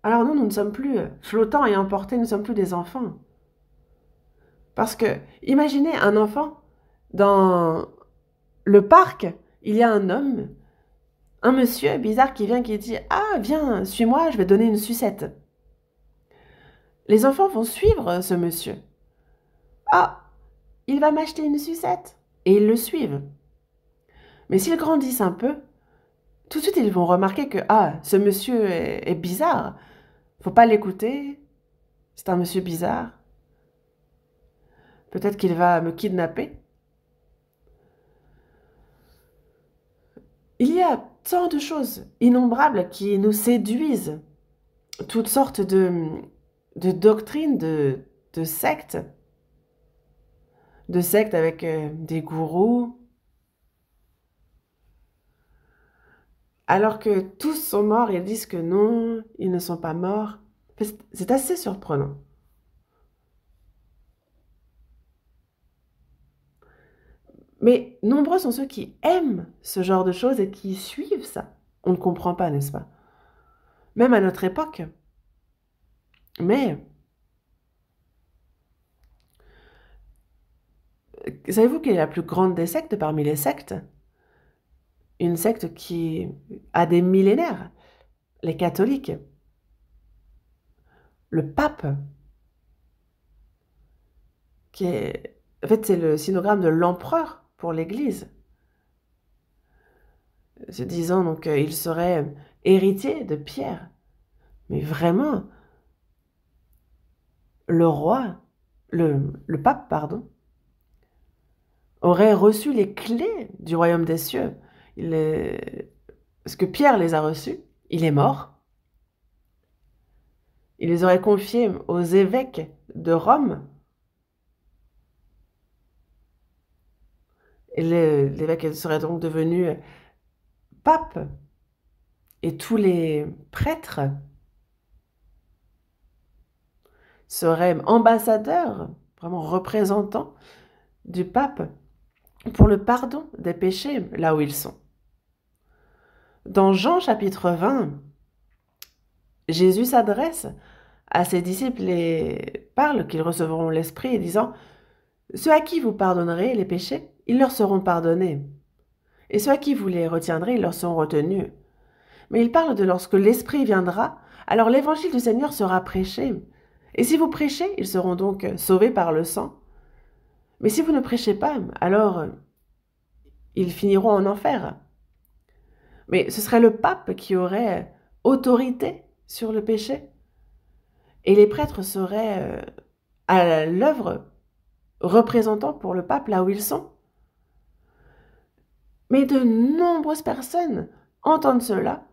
Speaker 1: alors nous ne sommes plus flottants et emportés, nous ne sommes plus des enfants. Parce que, imaginez un enfant, dans le parc, il y a un homme, un monsieur bizarre qui vient, qui dit « Ah, viens, suis-moi, je vais donner une sucette. » Les enfants vont suivre ce monsieur. « Ah, il va m'acheter une sucette. » Et ils le suivent. Mais s'ils grandissent un peu, tout de suite ils vont remarquer que « Ah, ce monsieur est bizarre. Faut pas l'écouter. C'est un monsieur bizarre. Peut-être qu'il va me kidnapper. » Il y a tant de choses innombrables qui nous séduisent. Toutes sortes de doctrines, de sectes. De sectes avec des gourous. Alors que tous sont morts, ils disent que non, ils ne sont pas morts. C'est assez surprenant. Mais nombreux sont ceux qui aiment ce genre de choses et qui suivent ça. On ne comprend pas, n'est-ce pas? Même à notre époque. Mais, savez-vous quelle est la plus grande des sectes parmi les sectes? Une secte qui a des millénaires. Les catholiques. Le pape. Qui est... En fait, c'est le sinogramme de l'empereur pour l'Église. Se disant donc il serait héritier de Pierre. Mais vraiment, le roi, le pape, pardon, aurait reçu les clés du royaume des cieux. Parce que Pierre les a reçus, il est mort. Il les aurait confiés aux évêques de Rome. Et l'évêque serait donc devenu pape. Et tous les prêtres seraient ambassadeurs, vraiment représentants du pape pour le pardon des péchés là où ils sont. Dans Jean chapitre 20, Jésus s'adresse à ses disciples et parle qu'ils recevront l'Esprit et disant « Ceux à qui vous pardonnerez les péchés, ils leur seront pardonnés. Et ceux à qui vous les retiendrez, ils leur seront retenus. » Mais il parle de lorsque l'Esprit viendra, alors l'évangile du Seigneur sera prêché. Et si vous prêchez, ils seront donc sauvés par le sang. Mais si vous ne prêchez pas, alors ils finiront en enfer. Mais ce serait le pape qui aurait autorité sur le péché. Et les prêtres seraient à l'œuvre représentant pour le pape là où ils sont. Mais de nombreuses personnes entendent cela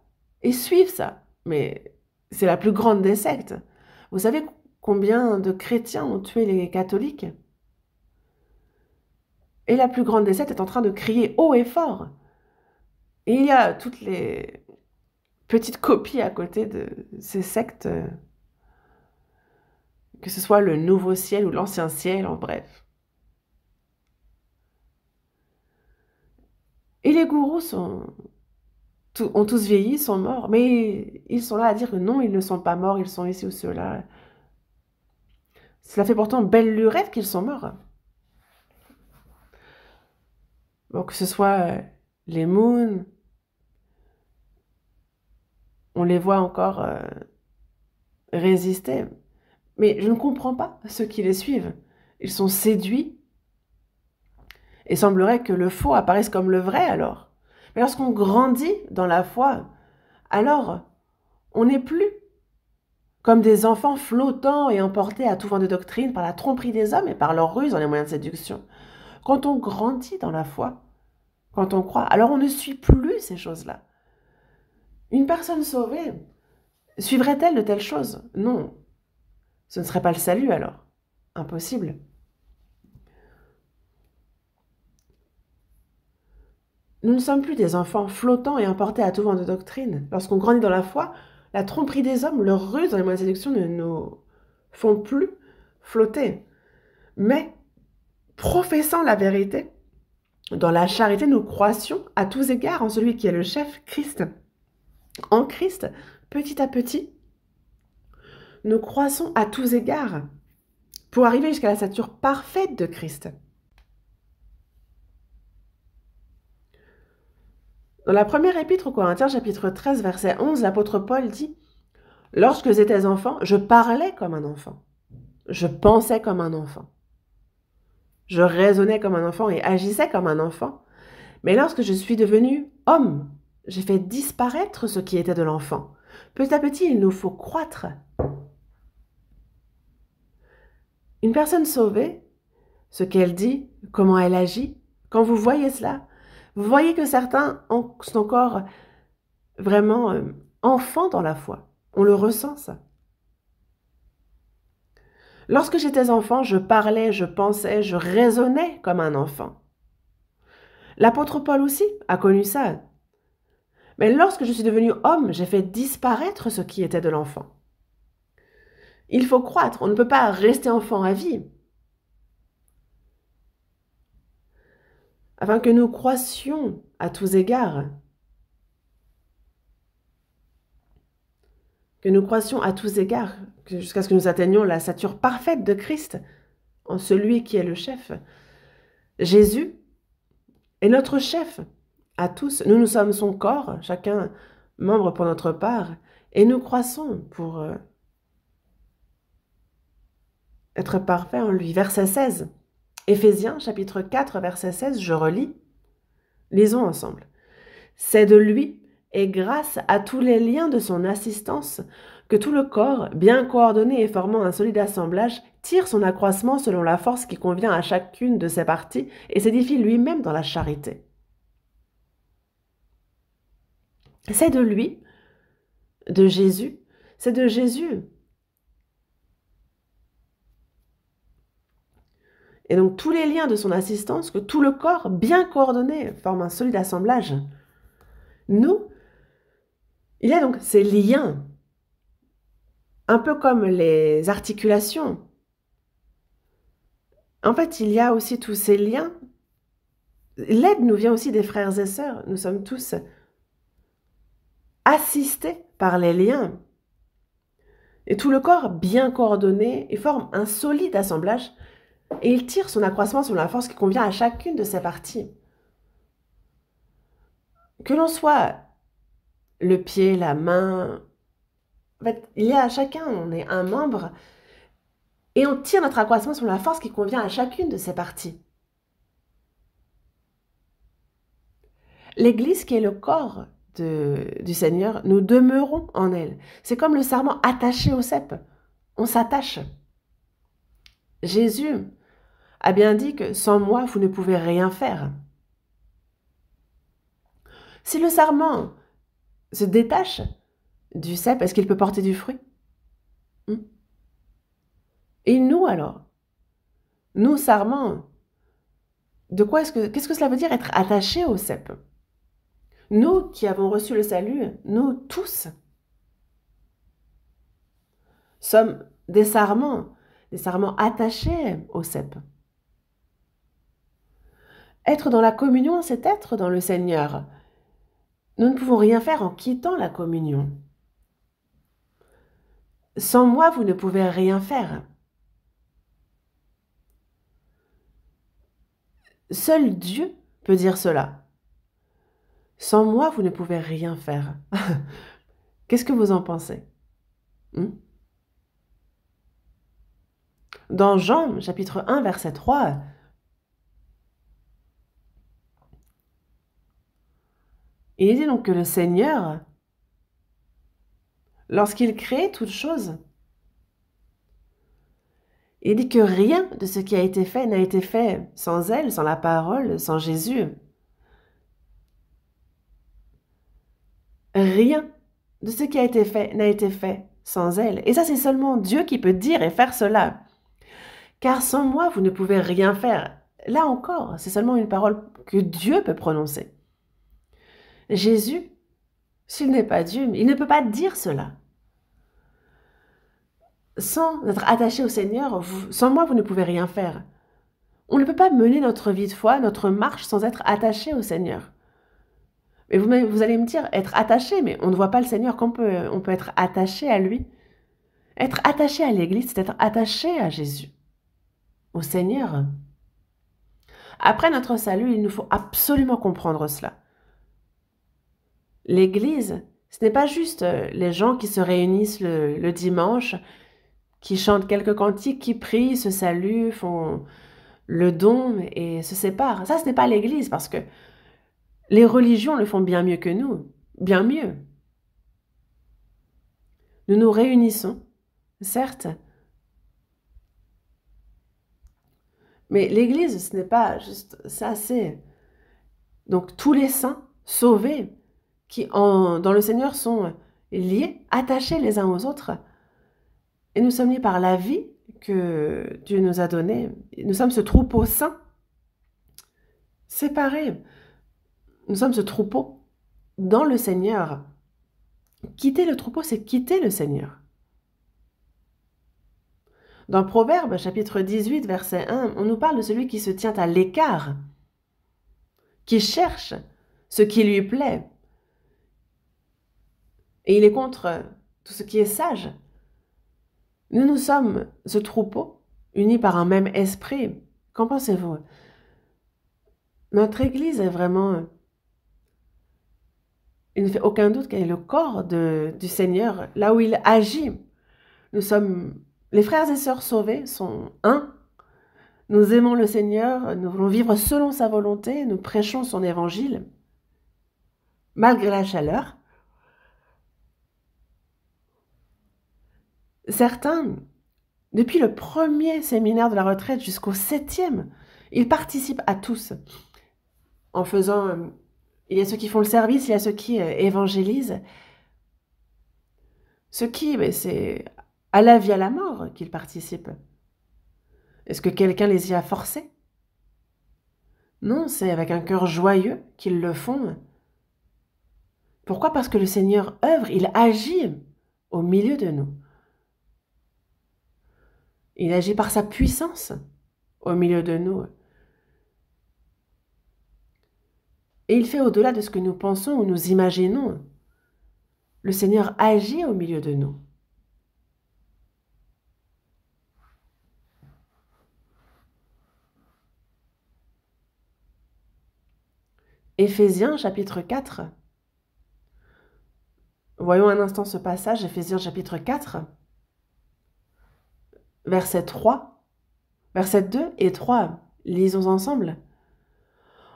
Speaker 1: et suivent ça. Mais c'est la plus grande des sectes. Vous savez combien de chrétiens ont tué les catholiques? Et la plus grande des sectes est en train de crier haut et fort. Et il y a toutes les petites copies à côté de ces sectes, que ce soit le nouveau ciel ou l'ancien ciel, en bref. Et les gourous ont tous vieilli, sont morts, mais ils sont là à dire que non, ils ne sont pas morts, ils sont ici ou ceux-là. Cela fait pourtant belle lurette qu'ils sont morts. Bon, que ce soit les moons, on les voit encore résister. Mais je ne comprends pas ceux qui les suivent. Ils sont séduits. Et semblerait que le faux apparaisse comme le vrai alors. Mais lorsqu'on grandit dans la foi, alors on n'est plus comme des enfants flottants et emportés à tout vent de doctrine par la tromperie des hommes et par leur ruse dans les moyens de séduction. Quand on grandit dans la foi, quand on croit, alors on ne suit plus ces choses-là. Une personne sauvée, suivrait-elle de telles choses? Non. Ce ne serait pas le salut alors. Impossible. Nous ne sommes plus des enfants flottants et emportés à tout vent de doctrine. Lorsqu'on grandit dans la foi, la tromperie des hommes, leur ruse dans les moyens de séduction ne nous font plus flotter. Mais, professant la vérité, dans la charité, nous croissions à tous égards en celui qui est le chef, Christ. En Christ, petit à petit, nous croissons à tous égards pour arriver jusqu'à la stature parfaite de Christ. Dans la première épître aux Corinthiens, chapitre 13, verset 11, l'apôtre Paul dit « Lorsque j'étais enfant, je parlais comme un enfant. Je pensais comme un enfant. Je raisonnais comme un enfant et agissais comme un enfant. Mais lorsque je suis devenu homme, j'ai fait disparaître ce qui était de l'enfant. Petit à petit, il nous faut croître. » Une personne sauvée, ce qu'elle dit, comment elle agit, quand vous voyez cela, vous voyez que certains sont encore vraiment enfants dans la foi. On le ressent, ça. Lorsque j'étais enfant, je parlais, je pensais, je raisonnais comme un enfant. L'apôtre Paul aussi a connu ça. Mais lorsque je suis devenu homme, j'ai fait disparaître ce qui était de l'enfant. Il faut croître, on ne peut pas rester enfant à vie. Afin que nous croissions à tous égards. Que nous croissions à tous égards, jusqu'à ce que nous atteignions la stature parfaite de Christ, en celui qui est le chef. Jésus est notre chef à tous. Nous sommes son corps, chacun membre pour notre part, et nous croissons pour être parfaits en lui. Verset 16. Éphésiens, chapitre 4, verset 16, je relis. Lisons ensemble. C'est de lui, et grâce à tous les liens de son assistance, que tout le corps, bien coordonné et formant un solide assemblage, tire son accroissement selon la force qui convient à chacune de ses parties et s'édifie lui-même dans la charité. C'est de lui, de Jésus, c'est de Jésus. Et donc tous les liens de son assistance, que tout le corps, bien coordonné, forme un solide assemblage. Nous, il y a donc ces liens, un peu comme les articulations. En fait, il y a aussi tous ces liens. L'aide nous vient aussi des frères et sœurs. Nous sommes tous assistés par les liens. Et tout le corps bien coordonné et forme un solide assemblage. Et il tire son accroissement sur la force qui convient à chacune de ses parties. Que l'on soit le pied, la main, en fait, il y a à chacun, on est un membre, et on tire notre accroissement sur la force qui convient à chacune de ses parties. L'Église qui est le corps du Seigneur, nous demeurons en elle. C'est comme le sarment attaché au cep. On s'attache. Jésus a bien dit que sans moi, vous ne pouvez rien faire. Si le sarment se détache du cep, est-ce qu'il peut porter du fruit? Et nous alors? Nous, sarments, qu'est-ce que cela veut dire être attaché au cep? Nous qui avons reçu le salut, nous tous, sommes des sarments attachés au cep. Être dans la communion, c'est être dans le Seigneur. Nous ne pouvons rien faire en quittant la communion. Sans moi, vous ne pouvez rien faire. Seul Dieu peut dire cela. Sans moi, vous ne pouvez rien faire. Qu'est-ce que vous en pensez? Dans Jean, chapitre 1, verset 3, il dit donc que le Seigneur, lorsqu'il crée toute chose, il dit que rien de ce qui a été fait n'a été fait sans elle, sans la parole, sans Jésus. Rien de ce qui a été fait n'a été fait sans elle. Et ça, c'est seulement Dieu qui peut dire et faire cela. Car sans moi, vous ne pouvez rien faire. Là encore, c'est seulement une parole que Dieu peut prononcer. Jésus, s'il n'est pas Dieu, il ne peut pas dire cela. Sans être attaché au Seigneur, sans moi, vous ne pouvez rien faire. On ne peut pas mener notre vie de foi, notre marche, sans être attaché au Seigneur. Mais vous allez me dire, être attaché, mais on ne voit pas le Seigneur, on peut être attaché à lui. Être attaché à l'Église, c'est être attaché à Jésus, au Seigneur. Après notre salut, il nous faut absolument comprendre cela. L'Église, ce n'est pas juste les gens qui se réunissent le dimanche, qui chantent quelques cantiques, qui prient, se saluent, font le don et se séparent. Ça, ce n'est pas l'Église, parce que les religions le font bien mieux que nous, bien mieux. Nous nous réunissons, certes, mais l'Église, ce n'est pas juste ça, c'est donc tous les saints sauvés qui, dans le Seigneur, sont liés, attachés les uns aux autres, et nous sommes liés par la vie que Dieu nous a donnée. Nous sommes ce troupeau saint, séparé. Nous sommes ce troupeau dans le Seigneur. Quitter le troupeau, c'est quitter le Seigneur. Dans Proverbe, chapitre 18, verset 1, on nous parle de celui qui se tient à l'écart, qui cherche ce qui lui plaît. Et il est contre tout ce qui est sage. Nous sommes ce troupeau, unis par un même esprit. Qu'en pensez-vous? Notre Église est vraiment... Il ne fait aucun doute qu'elle est le corps du Seigneur, là où il agit. Nous sommes... Les frères et sœurs sauvés sont un. Nous aimons le Seigneur, nous voulons vivre selon sa volonté, nous prêchons son évangile, malgré la chaleur. Certains, depuis le premier séminaire de la retraite jusqu'au 7e, ils participent à tous en faisant... Il y a ceux qui font le service, il y a ceux qui évangélisent. Ceux qui, c'est à la vie, à la mort qu'ils participent. Est-ce que quelqu'un les y a forcés? Non, c'est avec un cœur joyeux qu'ils le font. Pourquoi? Parce que le Seigneur œuvre, il agit au milieu de nous. Il agit par sa puissance au milieu de nous. Et il fait au-delà de ce que nous pensons ou nous imaginons. Le Seigneur agit au milieu de nous. Éphésiens chapitre 4. Voyons un instant ce passage, Éphésiens chapitre 4, verset 3, verset 2 et 3. Lisons ensemble.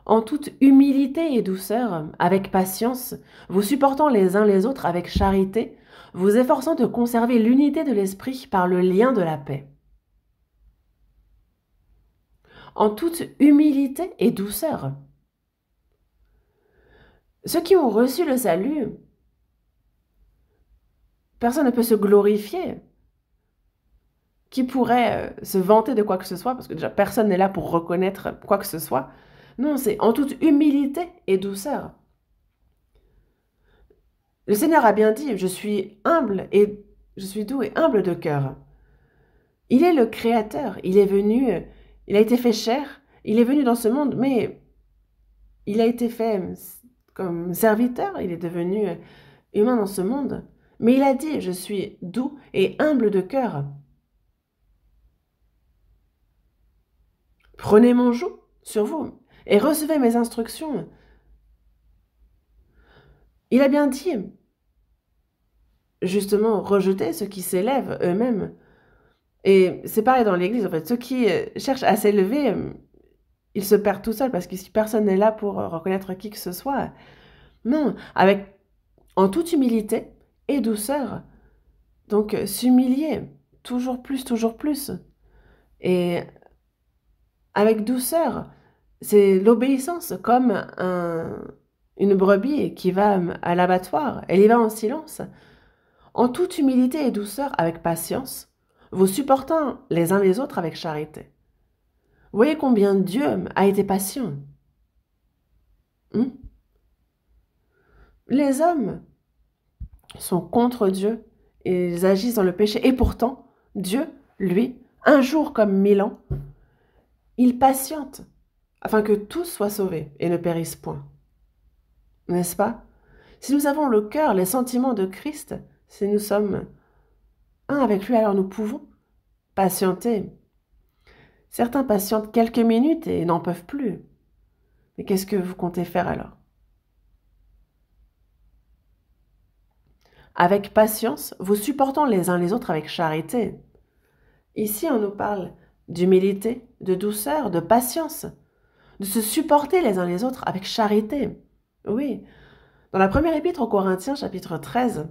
Speaker 1: En toute humilité et douceur, avec patience, vous supportant les uns les autres avec charité, vous efforçant de conserver l'unité de l'esprit par le lien de la paix. En toute humilité et douceur. Ceux qui ont reçu le salut, personne ne peut se glorifier. Qui pourrait se vanter de quoi que ce soit, parce que déjà personne n'est là pour reconnaître quoi que ce soit. Non, c'est en toute humilité et douceur. Le Seigneur a bien dit, je suis humble et je suis doux et humble de cœur. Il est le Créateur, il est venu, il a été fait chair, il est venu dans ce monde, mais il a été fait comme serviteur, il est devenu humain dans ce monde. Mais il a dit, je suis doux et humble de cœur. Prenez mon joug sur vous et recevez mes instructions. Il a bien dit, justement, rejeter ceux qui s'élèvent eux-mêmes. Et c'est pareil dans l'Église, en fait. Ceux qui cherchent à s'élever, ils se perdent tout seuls parce que si personne n'est là pour reconnaître qui que ce soit. Non, en toute humilité et douceur. Donc, s'humilier, toujours plus, toujours plus. Et avec douceur, c'est l'obéissance, comme une brebis qui va à l'abattoir. Elle y va en silence. En toute humilité et douceur, avec patience, vous supportant les uns les autres avec charité. Vous voyez combien Dieu a été patient. Les hommes sont contre Dieu et ils agissent dans le péché. Et pourtant, Dieu, lui, un jour comme 1000 ans, il patiente afin que tous soient sauvés et ne périssent point. n'est-ce pas? Si nous avons le cœur, les sentiments de Christ, si nous sommes un avec lui, alors nous pouvons patienter. Certains patientent quelques minutes et n'en peuvent plus. Mais qu'est-ce que vous comptez faire alors? Avec patience, vous supportant les uns les autres avec charité. Ici, on nous parle d'humilité, de douceur, de patience, de se supporter les uns les autres avec charité. Oui, dans la première épître aux Corinthiens, chapitre 13,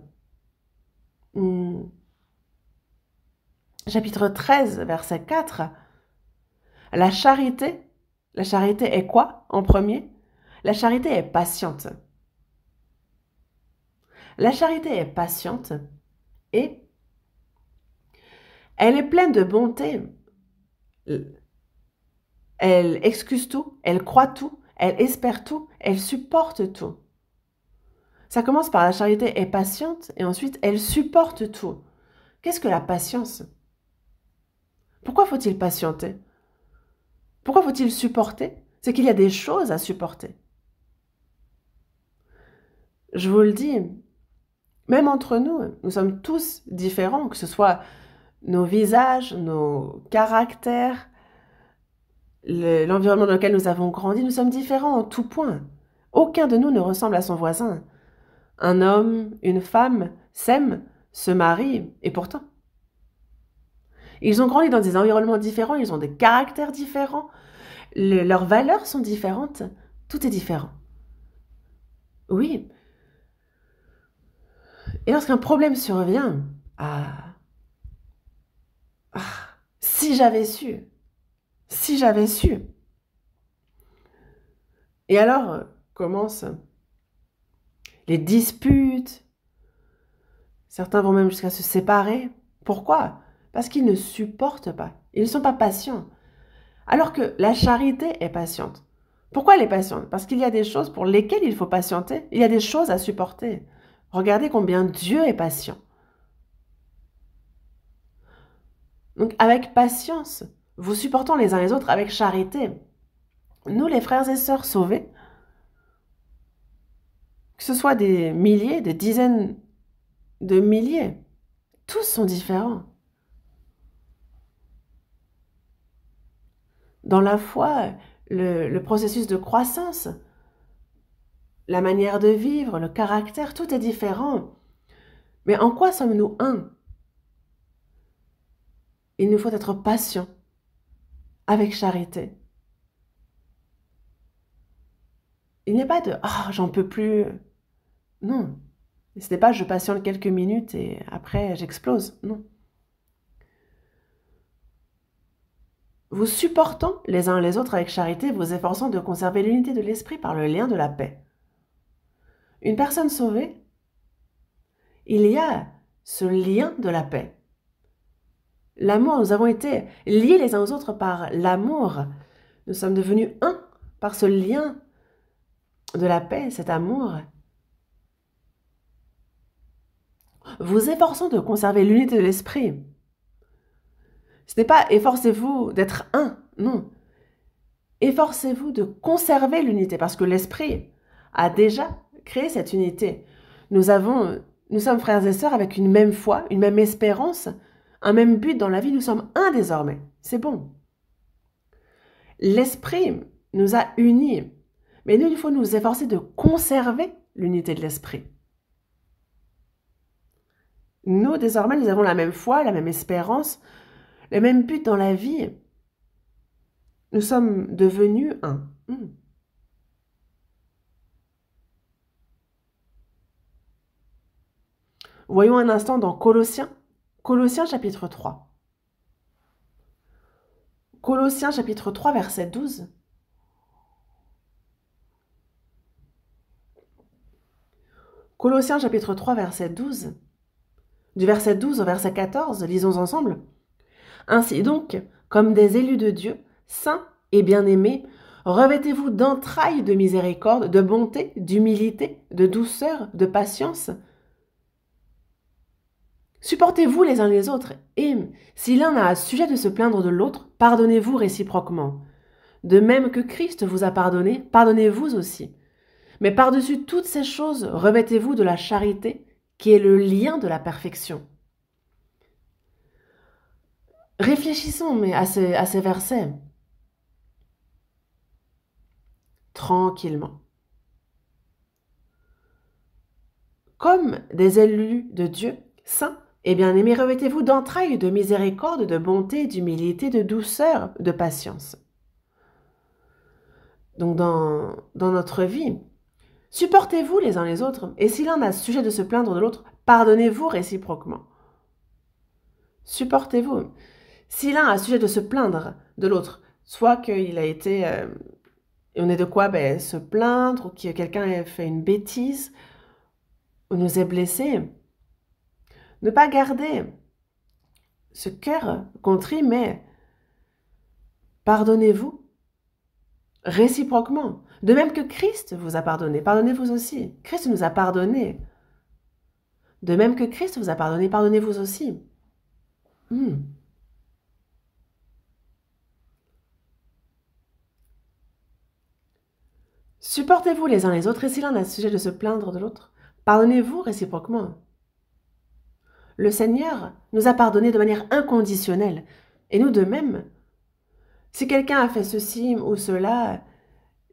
Speaker 1: chapitre 13, verset 4, la charité est quoi en premier? La charité est patiente. La charité est patiente et elle est pleine de bonté. Elle excuse tout, elle croit tout, elle espère tout, elle supporte tout. Ça commence par la charité est patiente et ensuite elle supporte tout. Qu'est-ce que la patience? Pourquoi faut-il patienter? Pourquoi faut-il supporter? C'est qu'il y a des choses à supporter. Je vous le dis, même entre nous, nous sommes tous différents, que ce soit nos visages, nos caractères, l'environnement dans lequel nous avons grandi, nous sommes différents en tout point. Aucun de nous ne ressemble à son voisin. Un homme, une femme s'aiment, se marient, et pourtant. Ils ont grandi dans des environnements différents, ils ont des caractères différents, leurs valeurs sont différentes, tout est différent. Oui. Et lorsqu'un problème survient, si j'avais su, si j'avais su. Et alors commencent les disputes, certains vont même jusqu'à se séparer. Pourquoi? Parce qu'ils ne supportent pas, ils ne sont pas patients. Alors que la charité est patiente. Pourquoi elle est patiente? Parce qu'il y a des choses pour lesquelles il faut patienter, il y a des choses à supporter. Regardez combien Dieu est patient. Donc avec patience, vous supportons les uns les autres avec charité. Nous, les frères et sœurs sauvés, que ce soit des milliers, des dizaines de milliers, tous sont différents. Dans la foi, le processus de croissance, la manière de vivre, le caractère, tout est différent. Mais en quoi sommes-nous un? Il nous faut être patient, avec charité. Il n'est pas de « Ah, j'en peux plus ». Non. Ce n'est pas « je patiente quelques minutes et après j'explose ». Non. Vous supportant les uns les autres avec charité, vous efforçant de conserver l'unité de l'esprit par le lien de la paix. Une personne sauvée, il y a ce lien de la paix. L'amour, nous avons été liés les uns aux autres par l'amour. Nous sommes devenus un par ce lien de la paix, cet amour. Vous efforçant de conserver l'unité de l'esprit. Ce n'est pas efforcez-vous d'être un, non. Efforcez-vous de conserver l'unité parce que l'esprit a déjà créé cette unité. Nous sommes frères et sœurs avec une même foi, une même espérance, un même but dans la vie. Nous sommes un désormais. C'est bon. L'esprit nous a unis. Mais nous, il faut nous efforcer de conserver l'unité de l'esprit. Nous, désormais, nous avons la même foi, la même espérance, le même but dans la vie. Nous sommes devenus un. Voyons un instant dans Colossiens chapitre 3. Colossiens chapitre 3, verset 12. Colossiens chapitre 3, verset 12. Du verset 12 au verset 14, lisons ensemble. Ainsi donc, comme des élus de Dieu, saints et bien-aimés, revêtez-vous d'entrailles de miséricorde, de bonté, d'humilité, de douceur, de patience. Supportez-vous les uns les autres, et si l'un a sujet de se plaindre de l'autre, pardonnez-vous réciproquement. De même que Christ vous a pardonné, pardonnez-vous aussi. Mais par-dessus toutes ces choses, revêtez-vous de la charité, qui est le lien de la perfection. Réfléchissons à ces versets, tranquillement. Comme des élus de Dieu, saints et bien-aimés, revêtez-vous d'entrailles, de miséricorde, de bonté, d'humilité, de douceur, de patience. Donc dans notre vie, supportez-vous les uns les autres, et si l'un a sujet de se plaindre de l'autre, pardonnez-vous réciproquement. Supportez-vous. Si l'un a sujet de se plaindre de l'autre, soit qu'il a été... on est de quoi se plaindre, ou que quelqu'un ait fait une bêtise, ou nous ait blessés, ne pas garder ce cœur contrit, mais pardonnez-vous réciproquement. De même que Christ vous a pardonné, pardonnez-vous aussi. Christ nous a pardonné. De même que Christ vous a pardonné, pardonnez-vous aussi. Supportez-vous les uns les autres, et si l'un a sujet de se plaindre de l'autre, pardonnez-vous réciproquement. Le Seigneur nous a pardonné de manière inconditionnelle, et nous de même. Si quelqu'un a fait ceci ou cela,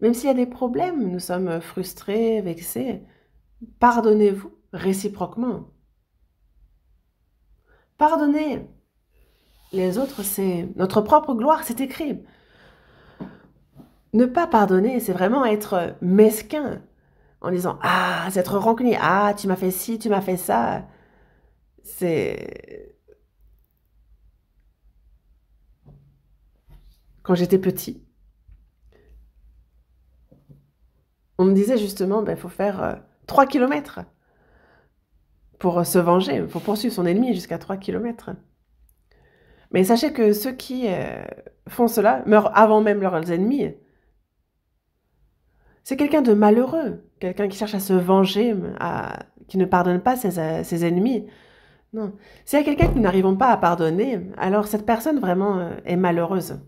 Speaker 1: même s'il y a des problèmes, nous sommes frustrés, vexés, pardonnez-vous réciproquement. Pardonner les autres, c'est notre propre gloire, c'est écrit. Ne pas pardonner, c'est vraiment être mesquin, en disant « Ah, c'est être rancunier, ah, tu m'as fait ci, tu m'as fait ça ». C'est... Quand j'étais petit, on me disait justement, il faut faire 3 kilomètres pour se venger, il faut poursuivre son ennemi jusqu'à 3 kilomètres. Mais sachez que ceux qui font cela meurent avant même leurs ennemis. C'est quelqu'un de malheureux, quelqu'un qui cherche à se venger, qui ne pardonne pas ses ennemis. Non. S'il y a quelqu'un que nous n'arrivons pas à pardonner, alors cette personne vraiment est malheureuse.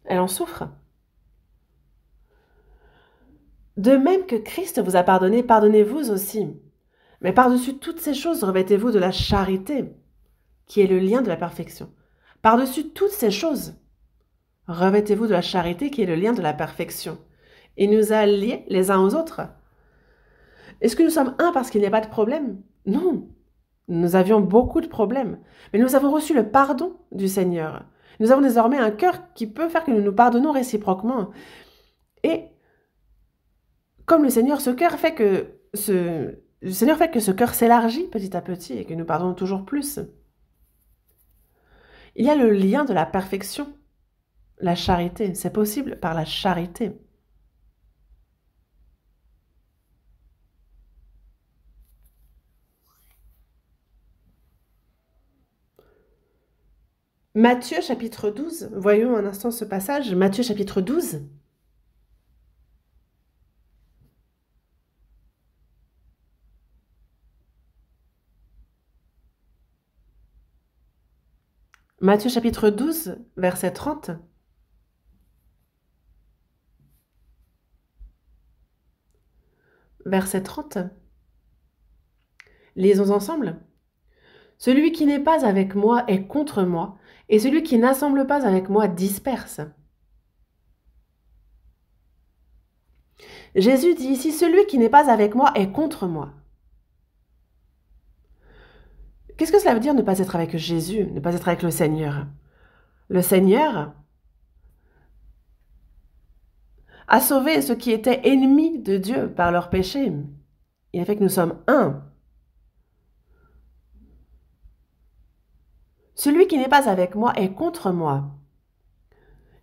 Speaker 1: Elle en souffre. De même que Christ vous a pardonné, pardonnez-vous aussi. Mais par-dessus toutes ces choses, revêtez-vous de la charité, qui est le lien de la perfection. Par-dessus toutes ces choses, revêtez-vous de la charité, qui est le lien de la perfection. Il nous a liés les uns aux autres. Est-ce que nous sommes un parce qu'il n'y a pas de problème? Non. Nous avions beaucoup de problèmes. Mais nous avons reçu le pardon du Seigneur. Nous avons désormais un cœur qui peut faire que nous nous pardonnons réciproquement. Et comme le Seigneur, ce cœur s'élargit petit à petit et que nous pardonnons toujours plus. Il y a le lien de la perfection, la charité. C'est possible par la charité. Matthieu chapitre 12, voyons un instant ce passage. Matthieu chapitre 12. Matthieu chapitre 12, verset 30. Verset 30. Lisons ensemble. Celui qui n'est pas avec moi est contre moi, et celui qui n'assemble pas avec moi disperse. Jésus dit ici, celui qui n'est pas avec moi est contre moi. Qu'est-ce que cela veut dire ne pas être avec Jésus, ne pas être avec le Seigneur? Le Seigneur a sauvé ceux qui étaient ennemis de Dieu par leur péché. Il a fait que nous sommes un. Celui qui n'est pas avec moi est contre moi.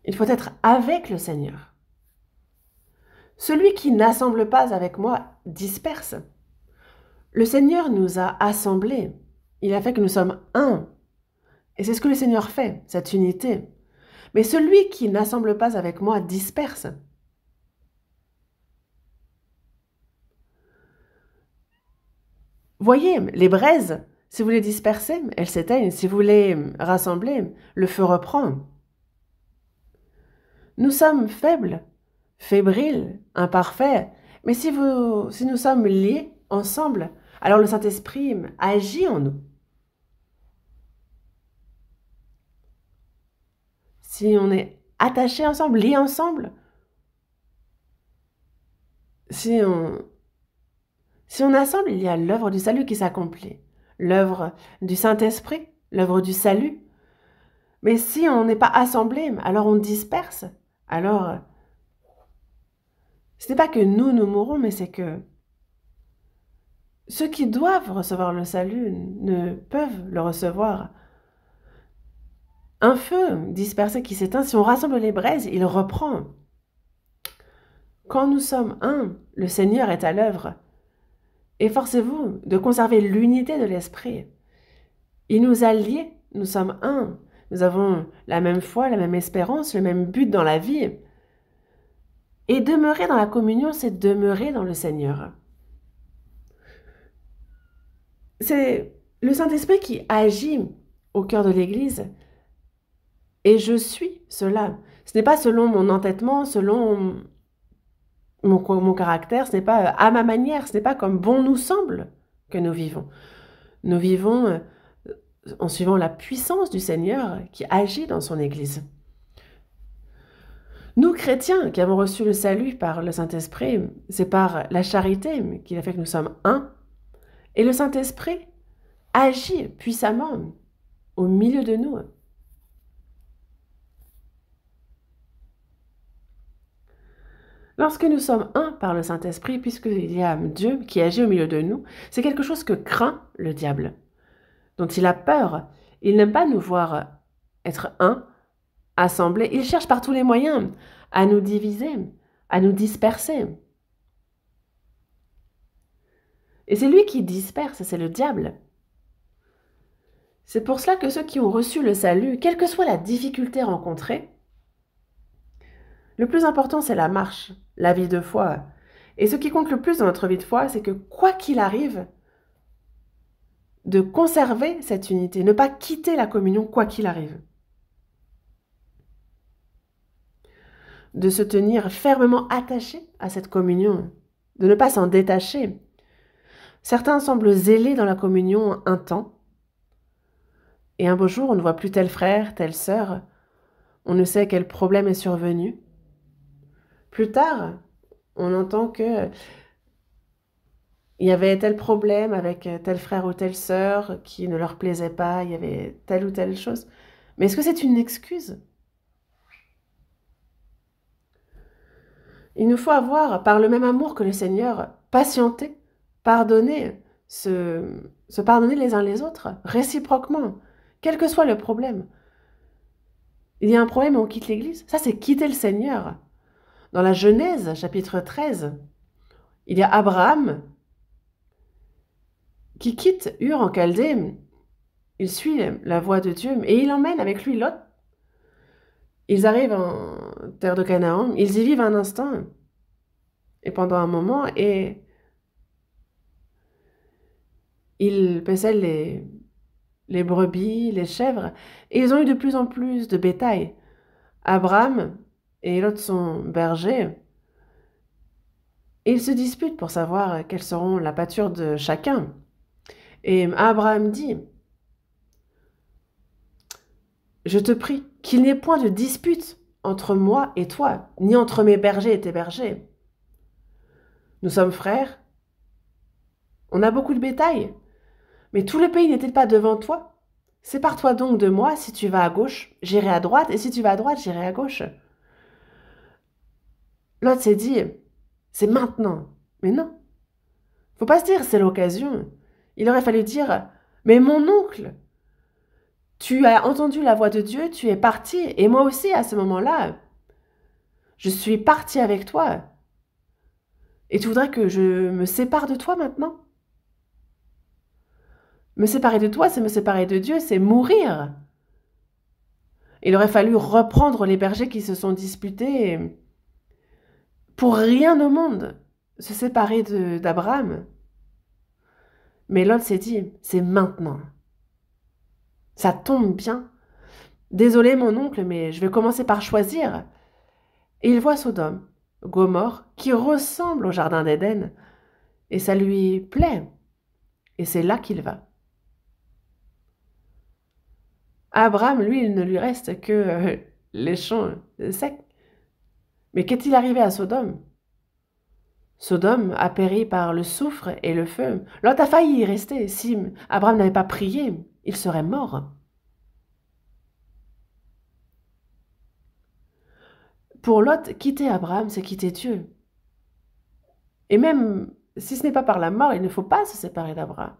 Speaker 1: Il faut être avec le Seigneur. Celui qui n'assemble pas avec moi disperse. Le Seigneur nous a assemblés. Il a fait que nous sommes un. Et c'est ce que le Seigneur fait, cette unité. Mais celui qui n'assemble pas avec moi disperse. Voyez, les braises, si vous les dispersez, elles s'éteignent. Si vous les rassemblez, le feu reprend. Nous sommes faibles, fébrile, imparfait. Mais si nous sommes liés ensemble, alors le Saint-Esprit agit en nous. Si on est attachés ensemble, liés ensemble, si on, si on est ensemble, il y a l'œuvre du salut qui s'accomplit, l'œuvre du Saint-Esprit, l'œuvre du salut. Mais si on n'est pas assemblés, alors on disperse. Alors, ce n'est pas que nous mourrons, mais c'est que ceux qui doivent recevoir le salut ne peuvent le recevoir. Un feu dispersé qui s'éteint, si on rassemble les braises, il reprend. Quand nous sommes un, le Seigneur est à l'œuvre. Efforcez-vous de conserver l'unité de l'esprit. Il nous a liés, nous sommes un. Nous avons la même foi, la même espérance, le même but dans la vie. Et demeurer dans la communion, c'est demeurer dans le Seigneur. C'est le Saint-Esprit qui agit au cœur de l'Église. Et je suis cela. Ce n'est pas selon mon entêtement, selon mon caractère, ce n'est pas à ma manière, ce n'est pas comme bon nous semble que nous vivons. Nous vivons en suivant la puissance du Seigneur qui agit dans son Église. Nous, chrétiens, qui avons reçu le salut par le Saint-Esprit, c'est par la charité qu'il a fait que nous sommes un. Et le Saint-Esprit agit puissamment au milieu de nous. Lorsque nous sommes un par le Saint-Esprit, puisqu'il y a Dieu qui agit au milieu de nous, c'est quelque chose que craint le diable, dont il a peur. Il n'aime pas nous voir être un, assemblés. Il cherche par tous les moyens à nous diviser, à nous disperser. Et c'est lui qui disperse, c'est le diable. C'est pour cela que ceux qui ont reçu le salut, quelle que soit la difficulté rencontrée, le plus important, c'est la marche, la vie de foi. Et ce qui compte le plus dans notre vie de foi, c'est que quoi qu'il arrive, de conserver cette unité, ne pas quitter la communion quoi qu'il arrive. De se tenir fermement attaché à cette communion, de ne pas s'en détacher. Certains semblent zélés dans la communion un temps, et un beau jour, on ne voit plus tel frère, telle sœur, on ne sait quel problème est survenu. Plus tard, on entend que il y avait tel problème avec tel frère ou telle sœur qui ne leur plaisait pas, il y avait telle ou telle chose. Mais est-ce que c'est une excuse? Il nous faut avoir, par le même amour que le Seigneur, patienter, pardonner, se pardonner les uns les autres, réciproquement, quel que soit le problème. Il y a un problème, on quitte l'Église. Ça, c'est quitter le Seigneur. Dans la Genèse, chapitre 13, il y a Abraham qui quitte Ur en Chaldée. Il suit la voie de Dieu et il emmène avec lui Lot. Ils arrivent en terre de Canaan, ils y vivent un instant et pendant un moment et ils paissaient les brebis, les chèvres et ils ont eu de plus en plus de bétail. Abraham et Lot sont bergers et ils se disputent pour savoir quelles seront la pâture de chacun. Et Abraham dit: je te prie qu'il n'y ait point de dispute entre moi et toi, ni entre mes bergers et tes bergers. Nous sommes frères, on a beaucoup de bétail, mais tout le pays n'est-il pas devant toi? Sépare-toi donc de moi, si tu vas à gauche, j'irai à droite, et si tu vas à droite, j'irai à gauche. L'autre s'est dit: c'est maintenant. Mais non, faut pas se dire c'est l'occasion. Il aurait fallu dire: mais mon oncle, tu as entendu la voix de Dieu, tu es parti, et moi aussi à ce moment-là, je suis parti avec toi. Et tu voudrais que je me sépare de toi maintenant? Me séparer de toi, c'est me séparer de Dieu, c'est mourir. Il aurait fallu reprendre les bergers qui se sont disputés pour rien au monde, se séparer d'Abraham. Mais Lot s'est dit: c'est maintenant. Ça tombe bien. Désolé mon oncle, mais je vais commencer par choisir. Et il voit Sodome. Gomorrhe, qui ressemble au jardin d'Éden, et ça lui plaît, et c'est là qu'il va. Abraham, lui, il ne lui reste que les champs secs. Mais qu'est-il arrivé à Sodome? Sodome a péri par le soufre et le feu. Lot a failli y rester. Si Abraham n'avait pas prié, il serait mort. Pour Lot, quitter Abraham, c'est quitter Dieu. Et même si ce n'est pas par la mort, il ne faut pas se séparer d'Abraham.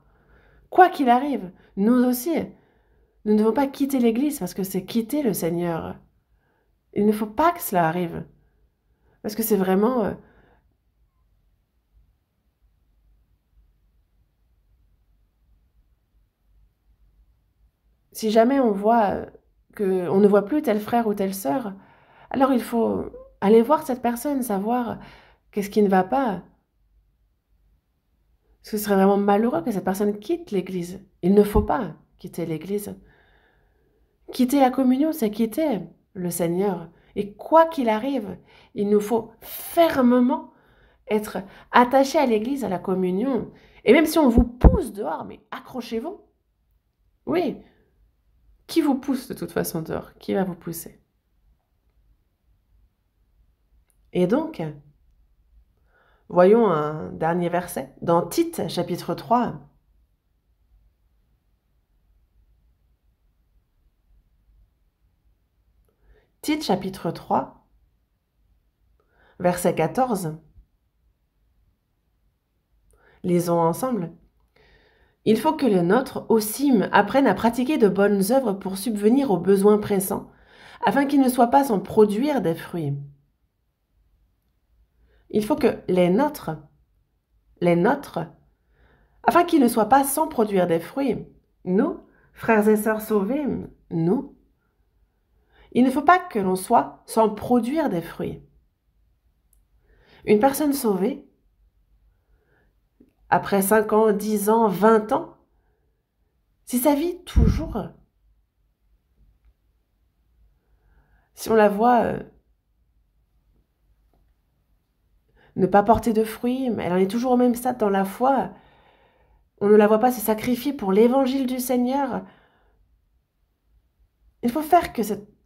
Speaker 1: Quoi qu'il arrive, nous aussi, nous ne devons pas quitter l'Église parce que c'est quitter le Seigneur. Il ne faut pas que cela arrive. Parce que c'est vraiment... si jamais on voit qu'on ne voit plus tel frère ou telle sœur, alors il faut aller voir cette personne, savoir qu'est-ce qui ne va pas. Parce que ce serait vraiment malheureux que cette personne quitte l'Église. Il ne faut pas quitter l'Église. Quitter la communion, c'est quitter le Seigneur. Et quoi qu'il arrive, il nous faut fermement être attachés à l'Église, à la communion. Et même si on vous pousse dehors, mais accrochez-vous. Oui, qui vous pousse de toute façon dehors? Qui va vous pousser? Et donc, voyons un dernier verset dans Tite, chapitre 3. Tite, chapitre 3, verset 14. Lisons ensemble. Il faut que les nôtres aussi apprennent à pratiquer de bonnes œuvres pour subvenir aux besoins pressants, afin qu'ils ne soient pas sans produire des fruits. Il faut que les nôtres, afin qu'ils ne soient pas sans produire des fruits, nous, frères et sœurs sauvés, nous, il ne faut pas que l'on soit sans produire des fruits. Une personne sauvée, après 5 ans, 10 ans, 20 ans, si sa vie toujours, si on la voit ne pas porter de fruits, mais elle en est toujours au même stade dans la foi, on ne la voit pas se sacrifier pour l'évangile du Seigneur, il faut faire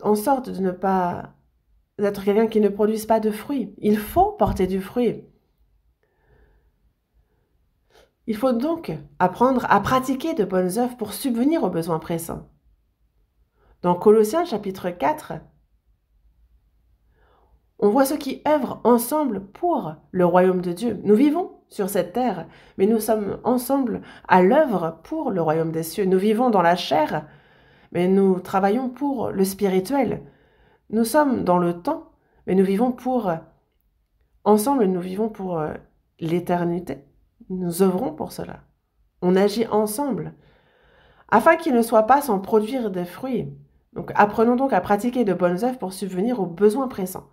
Speaker 1: en sorte de ne pas être quelqu'un qui ne produise pas de fruits. Il faut porter du fruit. Il faut donc apprendre à pratiquer de bonnes œuvres pour subvenir aux besoins pressants. Dans Colossiens chapitre 4, on voit ceux qui œuvrent ensemble pour le royaume de Dieu. Nous vivons sur cette terre, mais nous sommes ensemble à l'œuvre pour le royaume des cieux. Nous vivons dans la chair, mais nous travaillons pour le spirituel. Nous sommes dans le temps, mais nous vivons ensemble, nous vivons pour l'éternité. Nous œuvrons pour cela. On agit ensemble, afin qu'ils ne soient pas sans produire des fruits. Donc, apprenons donc à pratiquer de bonnes œuvres pour subvenir aux besoins pressants.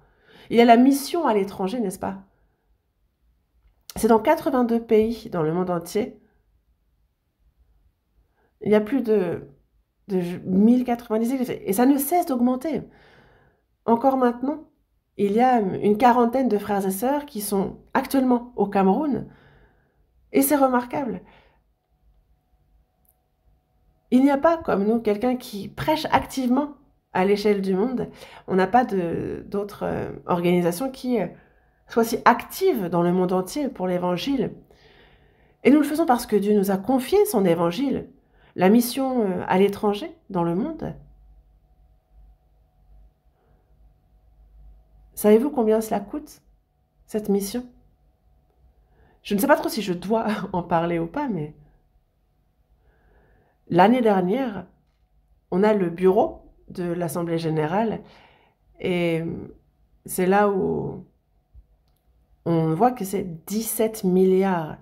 Speaker 1: Il y a la mission à l'étranger, n'est-ce pas? C'est dans 82 pays dans le monde entier. Il y a plus de 1090 églises, et ça ne cesse d'augmenter. Encore maintenant, il y a une quarantaine de frères et sœurs qui sont actuellement au Cameroun, et c'est remarquable. Il n'y a pas, comme nous, quelqu'un qui prêche activement à l'échelle du monde. On n'a pas d'autres organisations qui soient si actives dans le monde entier pour l'évangile. Et nous le faisons parce que Dieu nous a confié son évangile, la mission à l'étranger, dans le monde. Savez-vous combien cela coûte, cette mission? Je ne sais pas trop si je dois en parler ou pas, mais l'année dernière, on a le bureau de l'Assemblée générale et c'est là où on voit que c'est 17 milliards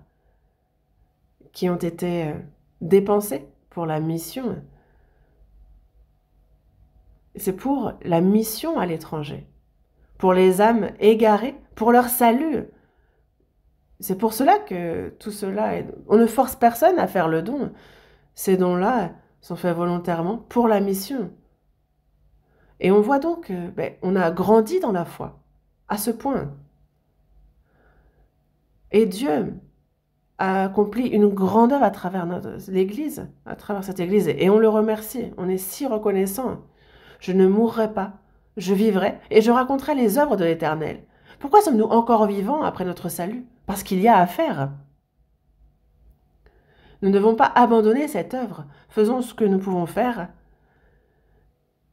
Speaker 1: qui ont été dépensés pour la mission. C'est pour la mission à l'étranger, pour les âmes égarées, pour leur salut. C'est pour cela que tout cela est... On ne force personne à faire le don. Ces dons-là sont faits volontairement pour la mission. Et on voit donc on a grandi dans la foi, à ce point. Et Dieu a accompli une grande œuvre à travers l'Église, à travers cette Église, et on le remercie. On est si reconnaissant. Je ne mourrai pas, je vivrai, et je raconterai les œuvres de l'Éternel. Pourquoi sommes-nous encore vivants après notre salut? Parce qu'il y a à faire. Nous ne devons pas abandonner cette œuvre. Faisons ce que nous pouvons faire.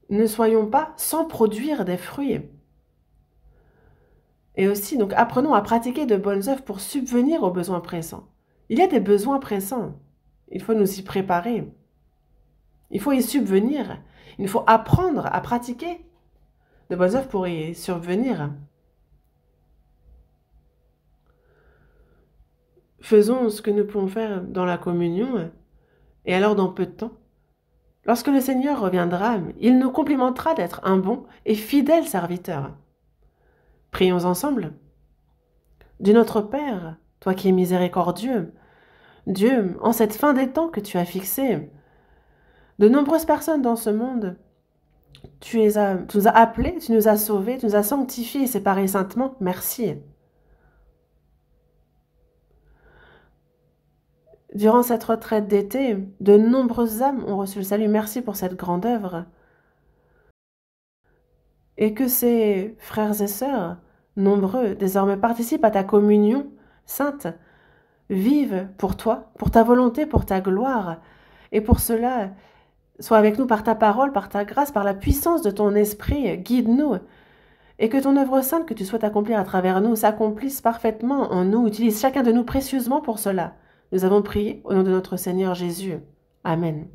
Speaker 1: Ne soyons pas sans produire des fruits. Et aussi, donc, apprenons à pratiquer de bonnes œuvres pour subvenir aux besoins pressants. Il y a des besoins pressants. Il faut nous y préparer. Il faut y subvenir. Il faut apprendre à pratiquer de bonnes œuvres pour y survenir. Faisons ce que nous pouvons faire dans la communion, et alors dans peu de temps. Lorsque le Seigneur reviendra, il nous complimentera d'être un bon et fidèle serviteur. Prions ensemble. Dieu notre Père, toi qui es miséricordieux, Dieu, en cette fin des temps que tu as fixée, de nombreuses personnes dans ce monde, tu nous as appelés, tu nous as sauvés, tu nous as sanctifiés et séparés saintement. Merci. Durant cette retraite d'été, de nombreuses âmes ont reçu le salut. Merci pour cette grande œuvre. Et que ces frères et sœurs, nombreux, désormais participent à ta communion sainte, vivent pour toi, pour ta volonté, pour ta gloire. Et pour cela, sois avec nous par ta parole, par ta grâce, par la puissance de ton esprit. Guide-nous. Et que ton œuvre sainte que tu souhaites accomplir à travers nous s'accomplisse parfaitement en nous. Utilise chacun de nous précieusement pour cela. Nous avons prié au nom de notre Seigneur Jésus. Amen.